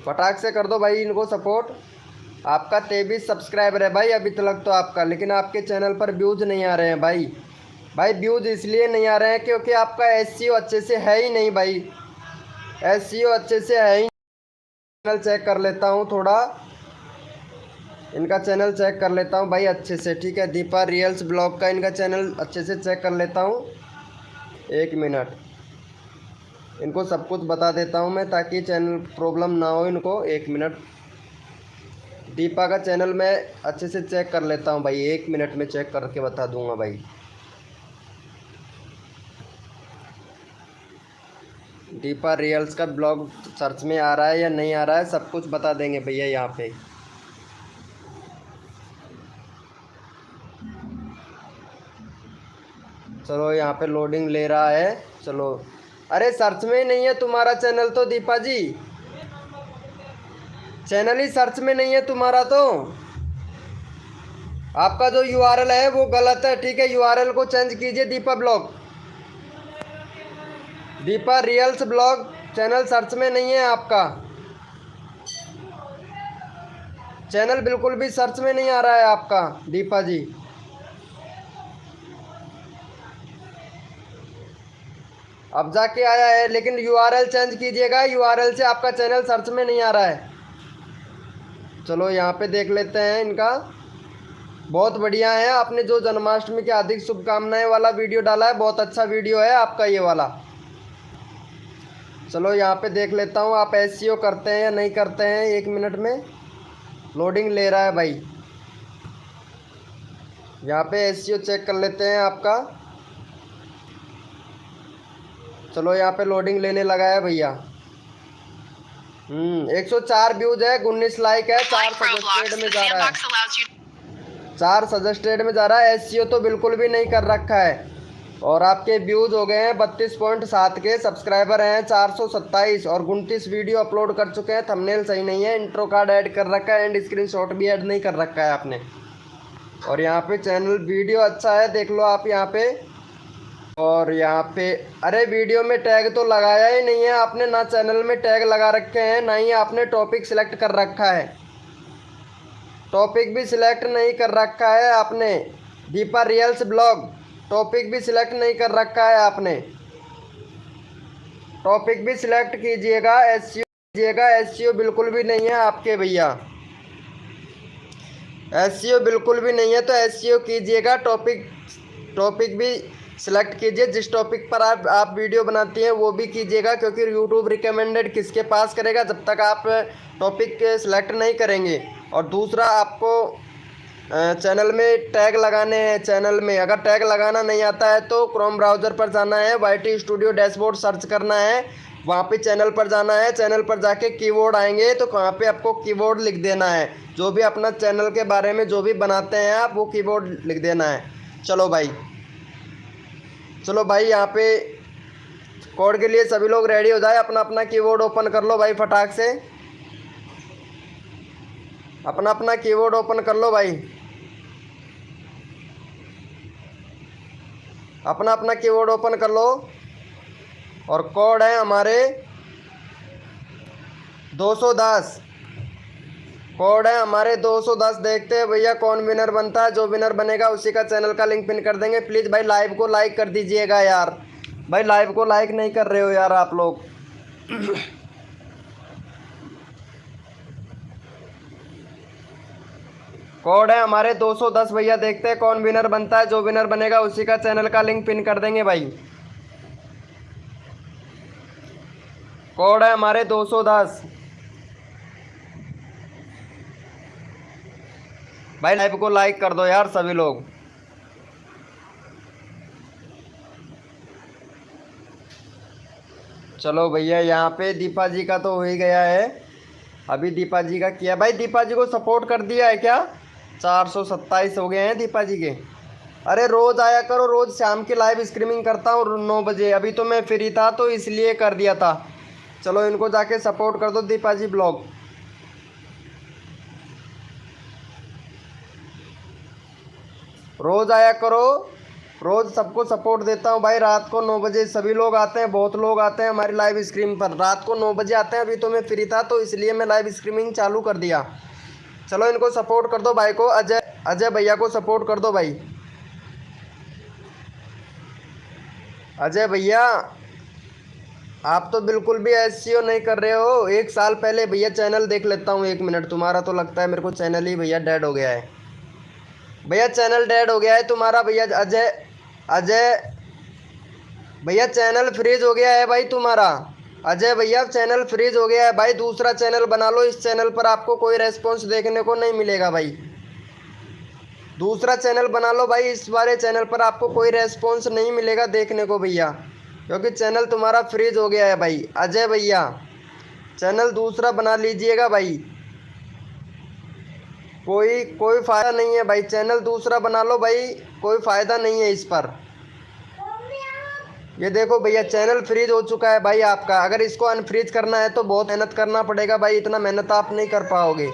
फटाक से कर दो भाई इनको सपोर्ट। आपका 23 सब्सक्राइबर है भाई अभी तक तो आपका, लेकिन आपके चैनल पर व्यूज़ नहीं आ रहे हैं भाई। भाई व्यूज़ इसलिए नहीं आ रहे हैं क्योंकि आपका एसईओ अच्छे से है ही नहीं भाई। एसईओ अच्छे से है ही। चैनल चेक कर लेता हूँ थोड़ा, इनका चैनल चेक कर लेता हूँ भाई अच्छे से। ठीक है दीपा रियल्स ब्लॉग का इनका चैनल अच्छे से चेक कर लेता हूँ। 1 मिनट इनको सब कुछ बता देता हूँ मैं ताकि चैनल प्रॉब्लम ना हो इनको। 1 मिनट दीपा का चैनल मैं अच्छे से चेक कर लेता हूँ भाई। 1 मिनट में चेक करके बता दूँगा भाई। दीपा रियल्स का ब्लॉग सर्च में आ रहा है या नहीं आ रहा है सब कुछ बता देंगे भैया यहाँ पे। चलो यहाँ पे लोडिंग ले रहा है। चलो अरे सर्च में नहीं है तुम्हारा चैनल तो दीपा जी, चैनल ही सर्च में नहीं है तुम्हारा तो। आपका जो यूआरएल है वो गलत है। ठीक है यूआरएल को चेंज कीजिए। Deepa blog, Deepa reels blog channel search में नहीं है आपका। चैनल बिल्कुल भी सर्च में नहीं आ रहा है आपका दीपा जी। अब जाके आया है, लेकिन यूआरएल चेंज कीजिएगा, यूआरएल से आपका चैनल सर्च में नहीं आ रहा है। चलो यहाँ पे देख लेते हैं इनका। बहुत बढ़िया है, आपने जो जन्माष्टमी की हार्दिक शुभकामनाएं वाला वीडियो डाला है, बहुत अच्छा वीडियो है आपका ये वाला। चलो यहाँ पे देख लेता हूँ आप एसईओ करते हैं या नहीं करते हैं। 1 मिनट में लोडिंग ले रहा है भाई। यहाँ पे एसईओ चेक कर लेते हैं आपका। चलो यहाँ पे लोडिंग लेने लगा है भैया। 104 व्यूज है, 19 लाइक है, 4 सजेस्टेड में जा रहा है, 4 सजेस्टेड में जा रहा है। एसईओ तो बिल्कुल भी नहीं कर रखा है। और आपके व्यूज़ हो गए हैं 32.7 के, सब्सक्राइबर हैं 427 और 29 वीडियो अपलोड कर चुके हैं। थंबनेल सही नहीं है, इंट्रो कार्ड ऐड कर रखा है, एंड स्क्रीनशॉट भी ऐड नहीं कर रखा है आपने। और यहाँ पे चैनल वीडियो अच्छा है, देख लो आप यहाँ पे। और यहाँ पे अरे वीडियो में टैग तो लगाया ही नहीं है आपने, ना चैनल में टैग लगा रखे हैं, ना ही आपने टॉपिक सिलेक्ट कर रखा है। टॉपिक भी सिलेक्ट नहीं कर रखा है आपने। दीपा रियल्स ब्लॉग टॉपिक भी सिलेक्ट नहीं कर रखा है आपने। टॉपिक भी सिलेक्ट कीजिएगा, एसईओ कीजिएगा। एसईओ बिल्कुल भी नहीं है आपके भैया, एसईओ बिल्कुल भी नहीं है, तो एसईओ कीजिएगा। टॉपिक भी सिलेक्ट कीजिए, जिस टॉपिक पर आप वीडियो बनाती हैं वो भी कीजिएगा, क्योंकि यूट्यूब रिकमेंडेड किसके पास करेगा जब तक आप टॉपिक सिलेक्ट नहीं करेंगे। और दूसरा, आपको चैनल में टैग लगाने हैं। चैनल में अगर टैग लगाना नहीं आता है तो क्रोम ब्राउज़र पर जाना है, YT स्टूडियो डैशबोर्ड सर्च करना है, वहाँ पे चैनल पर जाना है। चैनल पर जाके कीवर्ड आएंगे तो वहाँ पे आपको कीवर्ड लिख देना है, जो भी अपना चैनल के बारे में जो भी बनाते हैं आप, वो कीवर्ड लिख देना है। चलो भाई, चलो भाई, यहाँ पे कोड के लिए सभी लोग रेडी हो जाए। अपना अपना कीवर्ड ओपन कर लो भाई, फटाक से अपना अपना कीवर्ड ओपन कर लो भाई। अपना अपना कीवर्ड ओपन कर लो। और कोड है हमारे 210, कोड है हमारे 210। देखते हैं भैया कौन विनर बनता है। जो विनर बनेगा उसी का चैनल का लिंक पिन कर देंगे। प्लीज़ भाई लाइव को लाइक कर दीजिएगा यार। भाई लाइव को लाइक नहीं कर रहे हो यार आप लोग। कोड है हमारे 210 भैया। देखते हैं कौन विनर बनता है। जो विनर बनेगा उसी का चैनल का लिंक पिन कर देंगे भाई। कोड है हमारे 210 भाई। लाइव को लाइक कर दो यार सभी लोग। चलो भैया, यहाँ पे दीपा जी का तो हो ही गया है। अभी दीपा जी का किया भाई। दीपा जी को सपोर्ट कर दिया है क्या? 427 हो गए हैं दीपा जी के। अरे रोज़ आया करो, रोज़ शाम की लाइव स्ट्रीमिंग करता हूँ 9 बजे। अभी तो मैं फ्री था तो इसलिए कर दिया था। चलो इनको जाके सपोर्ट कर दो, दीपा जी ब्लॉग। रोज़ आया करो, रोज़ सबको सपोर्ट देता हूँ भाई। रात को 9 बजे सभी लोग आते हैं, बहुत लोग आते हैं हमारी लाइव स्ट्रीम पर। रात को 9 बजे आते हैं। अभी तो मैं फ्री था तो इसलिए मैं लाइव स्ट्रीमिंग चालू कर दिया। चलो इनको सपोर्ट कर दो भाई को, अजय भैया को सपोर्ट कर दो भाई। अजय भैया, आप तो बिल्कुल भी एसईओ नहीं कर रहे हो। 1 साल पहले भैया चैनल देख लेता हूँ 1 मिनट। तुम्हारा तो लगता है मेरे को चैनल ही भैया डेड हो गया है। भैया चैनल डेड हो गया है तुम्हारा भैया। अजय भैया चैनल फ्रीज हो गया है भाई तुम्हारा। अजय भैया चैनल फ्रीज हो गया है भाई। दूसरा चैनल बना लो, इस चैनल पर आपको कोई रेस्पॉन्स देखने को नहीं मिलेगा भाई। दूसरा चैनल बना लो भाई, इस वाले चैनल पर आपको कोई रेस्पॉन्स नहीं मिलेगा देखने को भैया, क्योंकि चैनल तुम्हारा फ्रीज हो गया है भाई। अजय भैया चैनल दूसरा बना लीजिएगा भाई। कोई फ़ायदा नहीं है भाई, चैनल दूसरा बना लो भाई, कोई फ़ायदा नहीं है इस पर। ये देखो भैया चैनल फ्रीज हो चुका है भाई आपका। अगर इसको अनफ्रीज करना है तो बहुत मेहनत करना पड़ेगा भाई। इतना मेहनत आप नहीं कर पाओगे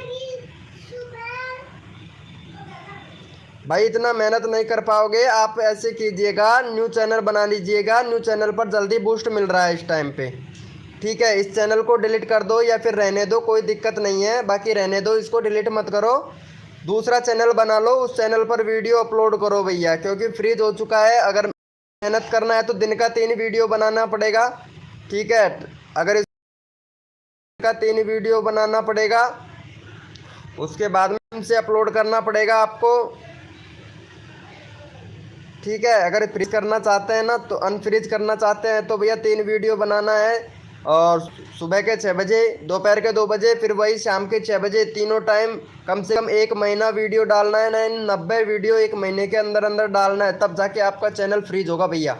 भाई, इतना मेहनत नहीं कर पाओगे आप। ऐसे कीजिएगा, न्यू चैनल बना लीजिएगा। न्यू चैनल पर जल्दी बूस्ट मिल रहा है इस टाइम पे, ठीक है, इस चैनल को डिलीट कर दो या फिर रहने दो, कोई दिक्कत नहीं है, बाकी रहने दो, इसको डिलीट मत करो, दूसरा चैनल बना लो, उस चैनल पर वीडियो अपलोड करो भैया, क्योंकि फ्रीज हो चुका है। अगर मेहनत करना है तो दिन का 3 वीडियो बनाना पड़ेगा, ठीक है। अगर इसका 3 वीडियो बनाना पड़ेगा, उसके बाद में से अपलोड करना पड़ेगा आपको, ठीक है। अगर फ्रीज करना चाहते हैं ना, तो अनफ्रीज करना चाहते हैं तो भैया 3 वीडियो बनाना है, और सुबह के 6 बजे, दोपहर के 2 बजे, फिर वही शाम के 6 बजे, तीनों टाइम कम से कम 1 महीना वीडियो डालना है ना, 90 वीडियो 1 महीने के अंदर अंदर डालना है, तब जाके आपका चैनल फ्रीज होगा भैया,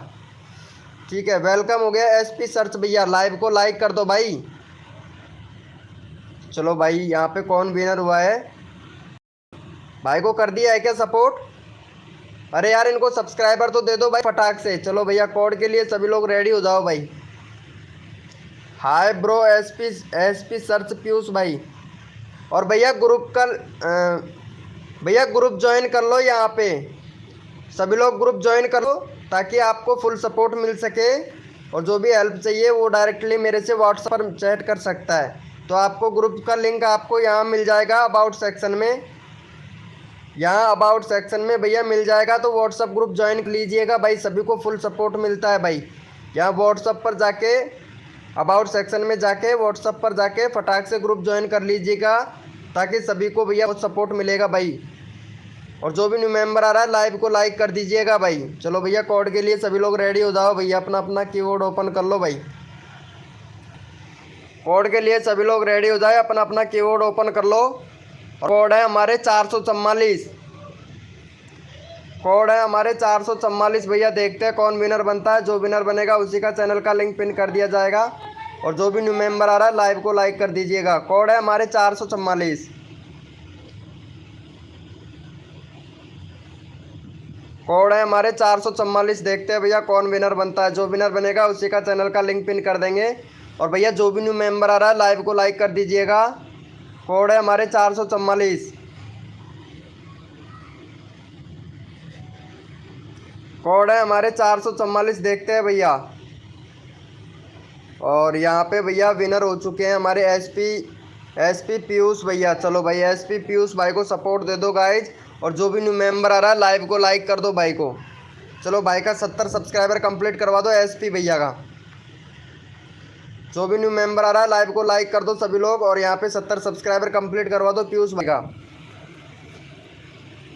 ठीक है। वेलकम हो गया एसपी सर्च भैया, लाइव को लाइक कर दो भाई। चलो भाई, यहाँ पे कौन विनर हुआ है, भाई को कर दिया है क्या सपोर्ट? अरे यार, इनको सब्सक्राइबर तो दे दो भाई फटाक से। चलो भैया, कोड के लिए सभी लोग रेडी हो जाओ भाई। Hi bro SP search Piyush भाई। और भैया ग्रुप ज्वाइन कर लो, यहाँ पे सभी लोग ग्रुप ज्वाइन कर लो, ताकि आपको फुल सपोर्ट मिल सके, और जो भी हेल्प चाहिए वो डायरेक्टली मेरे से व्हाट्सएप पर चैट कर सकता है। तो आपको ग्रुप का लिंक आपको यहाँ मिल जाएगा अबाउट सेक्शन में, यहाँ अबाउट सेक्शन में भैया मिल जाएगा, तो व्हाट्सअप ग्रुप ज्वाइन कर लीजिएगा भाई, सभी को फुल सपोर्ट मिलता है भाई। यहाँ व्हाट्सअप पर जाके अबाउट सेक्शन में जाके व्हाट्सअप पर जाके फटाक से ग्रुप ज्वाइन कर लीजिएगा, ताकि सभी को भैया सपोर्ट मिलेगा भाई। और जो भी न्यू मेंबर आ रहा है, लाइव को लाइक कर दीजिएगा भाई। चलो भैया, कोड के लिए सभी लोग रेडी हो जाओ भैया, अपना अपना कीबोर्ड ओपन कर लो भाई। कोड के लिए सभी लोग रेडी हो जाए, अपना अपना कीबोर्ड ओपन कर लो। और कोड है हमारे 444, कोड है हमारे 444 भैया। देखते हैं कौन विनर बनता है, जो विनर बनेगा उसी का चैनल का लिंक पिन कर दिया जाएगा। और जो भी न्यू मेंबर आ रहा है, लाइव को लाइक कर दीजिएगा। कोड है हमारे 444, कोड है हमारे 444। देखते हैं भैया कौन विनर बनता है, जो विनर बनेगा उसी का चैनल का लिंक पिन कर देंगे। और भैया जो भी न्यू मेंबर आ रहा है, लाइव को लाइक कर दीजिएगा। कोड है हमारे 444, कोड है हमारे 444। देखते हैं भैया। और यहाँ पे भैया विनर हो चुके हैं हमारे एसपी पीयूष भैया। चलो भाई, एसपी पीयूष भाई को सपोर्ट दे दो गाइज। और जो भी न्यू मेंबर आ रहा है, लाइव को लाइक कर दो भाई को। चलो भाई का 70 सब्सक्राइबर कंप्लीट करवा दो एसपी भैया का। जो भी न्यू मेंबर आ रहा है, लाइव को लाइक कर दो सभी लोग, और यहाँ पे 70 सब्सक्राइबर कंप्लीट करवा दो पीयूष भाई का।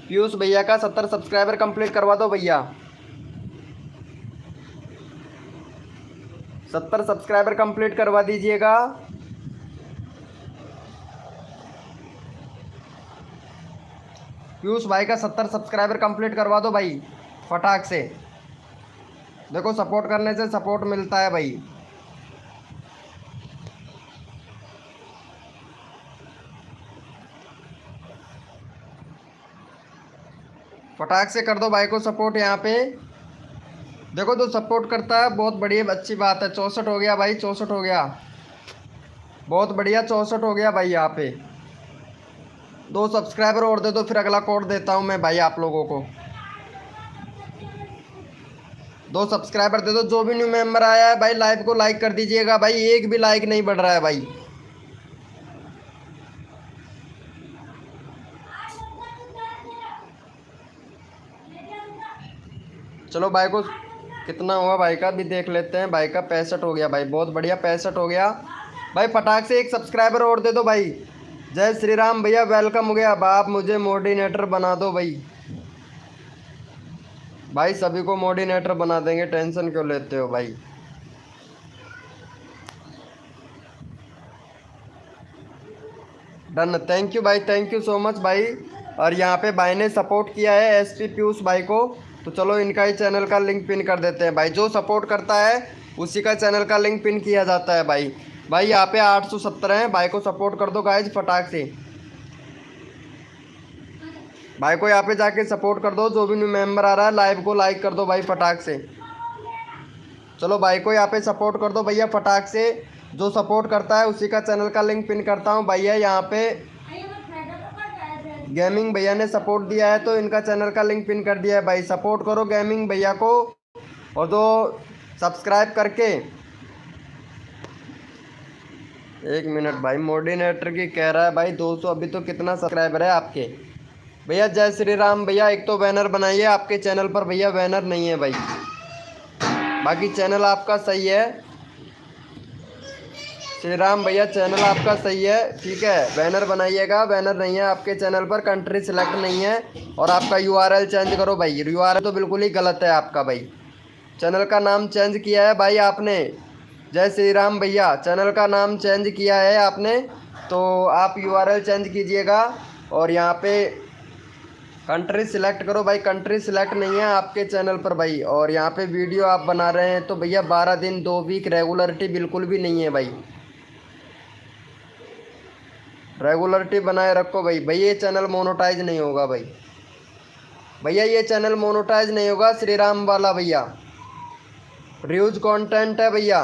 पीयूष भैया का 70 सब्सक्राइबर कंप्लीट करवा दो भैया। 70 सब्सक्राइबर कंप्लीट करवा दीजिएगा। पीयूष भाई का 70 सब्सक्राइबर कंप्लीट करवा दो भाई फटाक से। देखो, सपोर्ट करने से सपोर्ट मिलता है भाई। फटाक से कर दो भाई को सपोर्ट। यहाँ पे देखो, जो सपोर्ट करता है बहुत बढ़िया, अच्छी बात है। 64 हो गया भाई, 64 हो गया, बहुत बढ़िया, 64 हो गया भाई। यहाँ पे 2 सब्सक्राइबर और दे दो, फिर अगला कोड देता हूँ मैं भाई आप लोगों को। 2 सब्सक्राइबर दे दो। जो भी न्यू मेंबर आया है भाई, लाइव को लाइक कर दीजिएगा भाई। एक भी लाइक नहीं बढ़ रहा है भाई। चलो भाई को कितना हुआ भाई का भी देख लेते हैं। भाई का 65 हो गया भाई, बहुत बढ़िया, 65 हो गया भाई। फटाक से 1 सब्सक्राइबर और दे दो भाई। जय श्री राम भैया, वेलकम हो गया। अब आप मुझे मोडिनेटर बना दो भाई। भाई सभी को मोडिनेटर बना देंगे, टेंशन क्यों लेते हो भाई। डन, थैंक यू भाई, थैंक यू सो मच भाई। और यहाँ पे भाई ने सपोर्ट किया है एसपी पीयूष भाई को, तो चलो इनका ही चैनल का लिंक पिन कर देते हैं भाई। जो सपोर्ट करता है उसी का चैनल का लिंक पिन किया जाता है भाई। भाई यहाँ पे 817 हैं, भाई को सपोर्ट कर दो गाइज फटाक से। भाई को यहाँ पे जाके सपोर्ट कर दो। जो भी न्यू मेंबर आ रहा है, लाइव को लाइक कर दो भाई फटाक से। चलो भाई को यहाँ पे सपोर्ट कर दो भैया फटाक से। जो सपोर्ट करता है उसी का चैनल का लिंक पिन करता हूँ भैया। यहाँ पे गेमिंग भैया ने सपोर्ट दिया है, तो इनका चैनल का लिंक पिन कर दिया है भाई। सपोर्ट करो गेमिंग भैया को। और जो सब्सक्राइब करके एक मिनट भाई, मोडिनेटर की कह रहा है भाई 200। अभी तो कितना सब्सक्राइबर है आपके भैया? जय श्री राम भैया। एक तो बैनर बनाइए आपके चैनल पर भैया, बैनर नहीं है भाई। बाकी चैनल आपका सही है श्री राम भैया, चैनल आपका सही है, ठीक है। बैनर बनाइएगा, बैनर नहीं है आपके चैनल पर, कंट्री सिलेक्ट नहीं है। और आपका यूआरएल चेंज करो भाई, यूआरएल तो बिल्कुल ही गलत है आपका भाई। चैनल का नाम चेंज किया है भाई आपने। जय श्री राम भैया, चैनल का नाम चेंज किया है आपने, तो आप यूआरएल चेंज कीजिएगा। और यहाँ पे कंट्री सिलेक्ट करो भाई, कंट्री सिलेक्ट नहीं है आपके चैनल पर भाई। और यहाँ पे वीडियो आप बना रहे हैं तो भैया 12 दिन 2 वीक रेगुलरिटी बिल्कुल भी नहीं है भाई। रेगुलरिटी बनाए रखो भाई। भैया ये चैनल मोनोटाइज नहीं होगा भाई, भैया ये चैनल मोनोटाइज नहीं होगा श्री राम वाला भैया। रिव्यूज कंटेंट है भैया,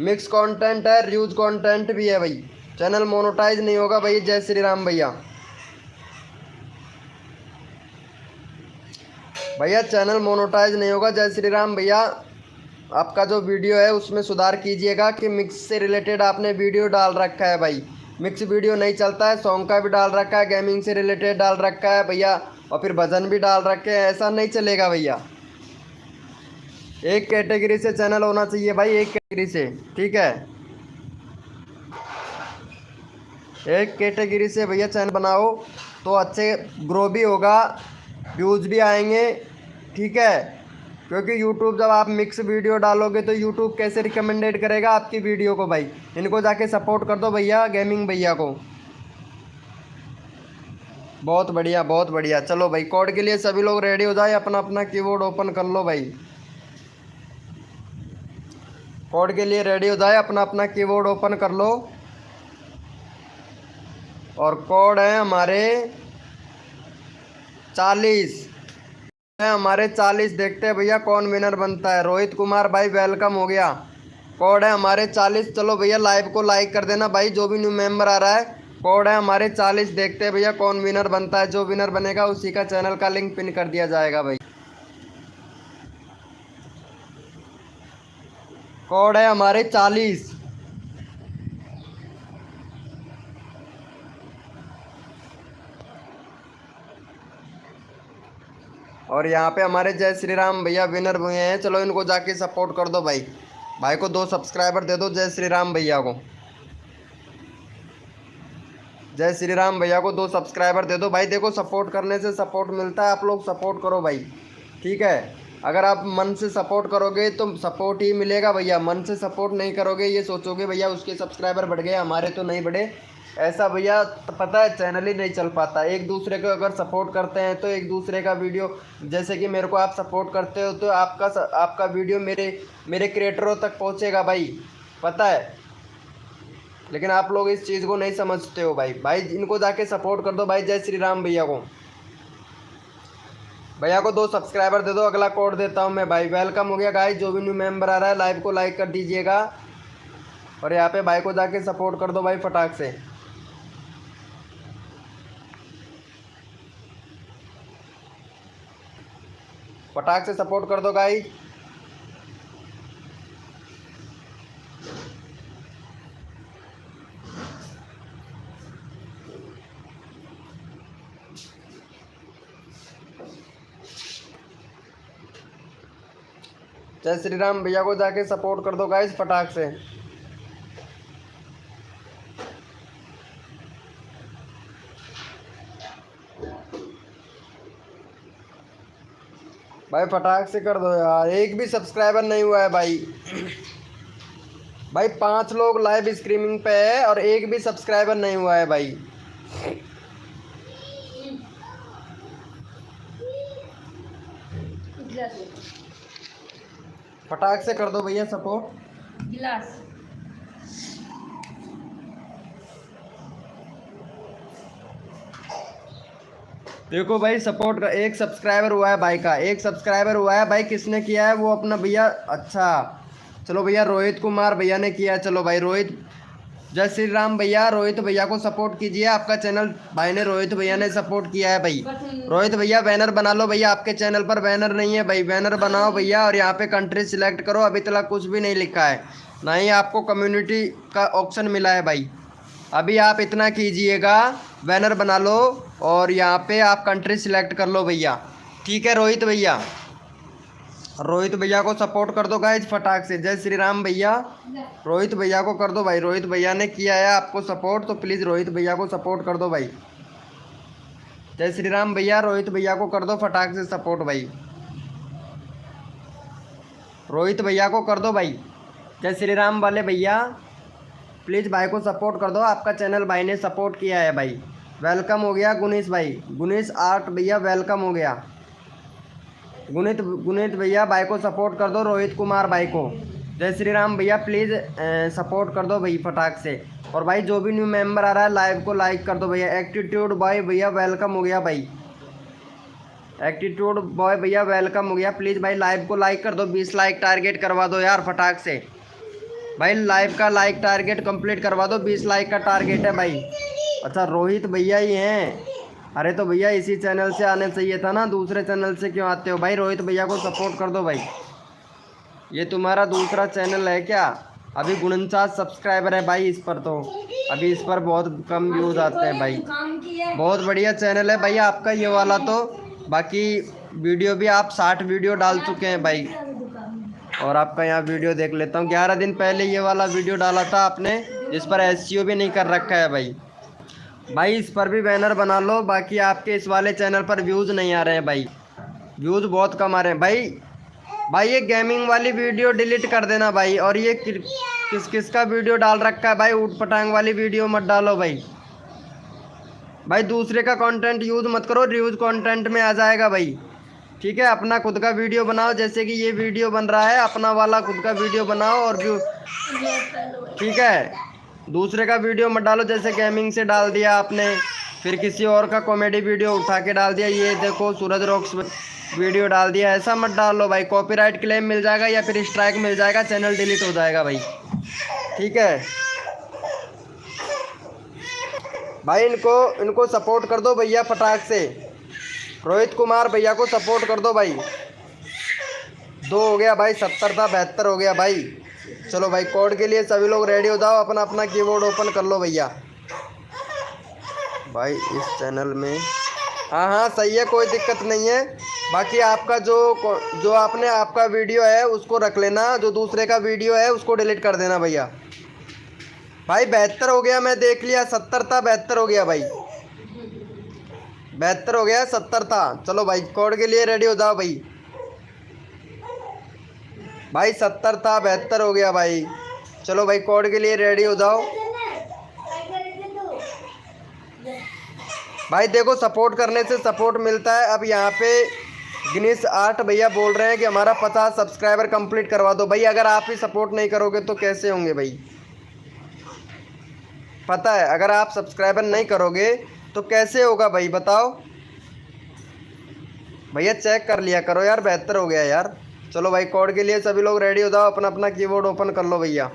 मिक्स कंटेंट है, रिव्यूज कंटेंट भी है भाई। चैनल मोनोटाइज नहीं होगा भाई। जय श्री राम भैया। भैया चैनल मोनोटाइज नहीं होगा। जय श्री राम भैया। आपका जो वीडियो है उसमें सुधार कीजिएगा कि मिक्स से रिलेटेड आपने वीडियो डाल रखा है भाई। मिक्स वीडियो नहीं चलता है, सॉन्ग का भी डाल रखा है, गेमिंग से रिलेटेड डाल रखा है भैया, और फिर भजन भी डाल रखे हैं। ऐसा नहीं चलेगा भैया। एक कैटेगरी से चैनल होना चाहिए भाई, एक कैटेगरी से, ठीक है। एक कैटेगरी से भैया चैनल बनाओ तो अच्छे ग्रो भी होगा, व्यूज़ भी आएंगे, ठीक है। क्योंकि यूट्यूब जब आप मिक्स वीडियो डालोगे तो यूट्यूब कैसे रिकमेंडेड करेगा आपकी वीडियो को भाई। इनको जाके सपोर्ट कर दो भैया, गेमिंग भैया को। बहुत बढ़िया, बहुत बढ़िया। चलो भाई, कोड के लिए सभी लोग रेडी हो जाए, अपना अपना कीबोर्ड ओपन कर लो भाई। कोड के लिए रेडी हो जाए, अपना अपना कीबोर्ड ओपन कर लो। और कोड है हमारे 40 है, हमारे 40। देखते हैं भैया कौन विनर बनता है। रोहित कुमार भाई वेलकम हो गया। कोड है हमारे 40। चलो भैया लाइव को लाइक कर देना भाई, जो भी न्यू मेंबर आ रहा है। कोड है हमारे 40। देखते हैं भैया कौन विनर बनता है। जो विनर बनेगा उसी का चैनल का लिंक पिन कर दिया जाएगा भाई। कोड है हमारे 40। और यहाँ पे हमारे जय श्री राम भैया विनर हुए हैं। चलो इनको जाके सपोर्ट कर दो भाई। भाई को 2 सब्सक्राइबर दे दो जय श्री राम भैया को। जय श्री राम भैया को 2 सब्सक्राइबर दे दो भाई। देखो सपोर्ट करने से सपोर्ट मिलता है, आप लोग सपोर्ट करो भाई, ठीक है। अगर आप मन से सपोर्ट करोगे तो सपोर्ट ही मिलेगा भैया। मन से सपोर्ट नहीं करोगे, ये सोचोगे भैया उसके सब्सक्राइबर बढ़ गए हमारे तो नहीं बढ़े, ऐसा भैया तो पता है चैनल ही नहीं चल पाता। एक दूसरे को अगर सपोर्ट करते हैं तो एक दूसरे का वीडियो, जैसे कि मेरे को आप सपोर्ट करते हो तो आपका वीडियो मेरे क्रिएटरों तक पहुंचेगा भाई, पता है। लेकिन आप लोग इस चीज़ को नहीं समझते हो भाई। भाई इनको जाके सपोर्ट कर दो भाई। जय श्री राम भैया को। भैया को 2 सब्सक्राइबर दे दो। अगला कोड देता हूँ मैं भाई। वेलकम हो गया गाइस। जो भी न्यू मेंबर आ रहा है लाइव को लाइक कर दीजिएगा। और यहाँ पे भाई को जाके सपोर्ट कर दो भाई फटाक से। फटाक से सपोर्ट कर दो गाइस। जय श्री राम भैया को जाके सपोर्ट कर दो गाइस फटाक से। भाई फटाक से कर दो यार, एक भी सब्सक्राइबर नहीं हुआ है भाई। भाई 5 लोग लाइव स्ट्रीमिंग पे है और एक भी सब्सक्राइबर नहीं हुआ है भाई। फटाक से कर दो भैया सपोर्ट। गिलास देखो भाई सपोर्ट का एक सब्सक्राइबर हुआ है भाई का, एक सब्सक्राइबर हुआ है भाई। किसने किया है वो अपना भैया? अच्छा चलो भैया रोहित कुमार भैया ने किया है। चलो भाई रोहित जय श्री राम भैया। रोहित भैया को सपोर्ट कीजिए, आपका चैनल भाई ने रोहित भैया ने सपोर्ट किया है भाई। रोहित भैया बैनर बना लो भैया, आपके चैनल पर बैनर नहीं है भाई, बैनर बनाओ भैया। और यहाँ पे कंट्री सिलेक्ट करो, अभी तक कुछ भी नहीं लिखा है, ना ही आपको कम्युनिटी का ऑप्शन मिला है भाई। अभी आप इतना कीजिएगा, बैनर बना लो और यहाँ पे आप कंट्री सिलेक्ट कर लो भैया। ठीक है रोहित भैया, रोहित भैया को सपोर्ट कर दो गाइज फटाक से। जय श्री राम भैया, रोहित भैया को कर दो भाई। रोहित भैया ने किया है आपको सपोर्ट, तो प्लीज़ रोहित भैया को सपोर्ट कर दो भाई। जय श्री राम भैया, रोहित भैया को कर दो फटाक से सपोर्ट भाई। रोहित भैया को कर दो भाई। जय श्री राम वाले भैया प्लीज़ भाई को सपोर्ट कर दो, आपका चैनल भाई ने सपोर्ट किया है भाई। वेलकम हो गया गुनीश भाई, गुनीश आर्ट भैया वेलकम हो गया। गुनीत भैया भाई को सपोर्ट कर दो, रोहित कुमार भाई को। जय श्री राम भैया प्लीज़ सपोर्ट कर दो भाई फटाक से। और भाई जो भी न्यू मेंबर आ रहा है लाइव को लाइक कर दो भैया। एटीट्यूड बॉय भैया वेलकम हो गया भाई, एटीट्यूड बॉय भैया वेलकम हो गया। प्लीज़ भाई लाइव को लाइक कर दो, 20 लाइक टारगेट करवा दो यार फटाक से भाई। लाइव का लाइक टारगेट कंप्लीट करवा दो, 20 लाइक का टारगेट है भाई। अच्छा रोहित भैया ही हैं, अरे तो भैया इसी चैनल से आने चाहिए था ना, दूसरे चैनल से क्यों आते हो भाई। रोहित भैया को सपोर्ट कर दो भाई, ये तुम्हारा दूसरा चैनल है क्या। अभी 49 सब्सक्राइबर है भाई इस पर, तो अभी इस पर बहुत कम व्यूज़ आते हैं भाई। बहुत बढ़िया चैनल है भाई आपका ये वाला, तो बाकी वीडियो भी आप 60 वीडियो डाल चुके हैं भाई। और आपका यहाँ वीडियो देख लेता हूँ, 11 दिन पहले ये वाला वीडियो डाला था आपने, इस पर SEO भी नहीं कर रखा है भाई। भाई इस पर भी बैनर बना लो, बाकी आपके इस वाले चैनल पर व्यूज़ नहीं आ रहे हैं भाई, व्यूज़ बहुत कम आ रहे हैं भाई। भाई ये गेमिंग वाली वीडियो डिलीट कर देना भाई। और ये किस किस का वीडियो डाल रखा है भाई, ऊट पटांग वाली वीडियो मत डालो भाई। भाई दूसरे का कंटेंट यूज़ मत करो, रीयूज कंटेंट में आ जाएगा भाई। ठीक है, अपना खुद का वीडियो बनाओ, जैसे कि ये वीडियो बन रहा है, अपना वाला खुद का वीडियो बनाओ और व्यू। ठीक है, दूसरे का वीडियो मत डालो, जैसे गेमिंग से डाल दिया आपने, फिर किसी और का कॉमेडी वीडियो उठा के डाल दिया, ये देखो सूरज रॉक्स वीडियो डाल दिया, ऐसा मत डालो भाई। कॉपीराइट क्लेम मिल जाएगा या फिर स्ट्राइक मिल जाएगा, चैनल डिलीट हो जाएगा भाई। ठीक है भाई, इनको सपोर्ट कर दो भैया फटाक से। रोहित कुमार भैया को सपोर्ट कर दो भाई। 2 हो गया भाई, 70 था 72 हो गया भाई। चलो भाई कोड के लिए सभी लोग रेडी हो जाओ, अपना अपना कीबोर्ड ओपन कर लो भैया। भाई इस चैनल में हाँ सही है, कोई दिक्कत नहीं है। बाकी आपका जो आपने आपका वीडियो है उसको रख लेना, जो दूसरे का वीडियो है उसको डिलीट कर देना भैया। भाई 72 हो गया, मैं देख लिया, 70 था 72 हो गया भाई, 72 हो गया 70 था। चलो भाई कोड के लिए रेडी हो जाओ भाई। भाई 70 था 72 हो गया भाई। चलो भाई कोड के लिए रेडी हो जाओ भाई। देखो सपोर्ट करने से सपोर्ट मिलता है। अब यहाँ पे गिनीश आर्ट भैया बोल रहे हैं कि हमारा 50 सब्सक्राइबर कंप्लीट करवा दो भाई। अगर आप ही सपोर्ट नहीं करोगे तो कैसे होंगे भाई, पता है, अगर आप सब्सक्राइबर नहीं करोगे तो कैसे होगा भाई बताओ भैया। चेक कर लिया करो यार, 72 हो गया यार। चलो भाई कोड के लिए सभी लोग रेडी हो जाओ, अपना अपना कीबोर्ड ओपन कर लो भैया।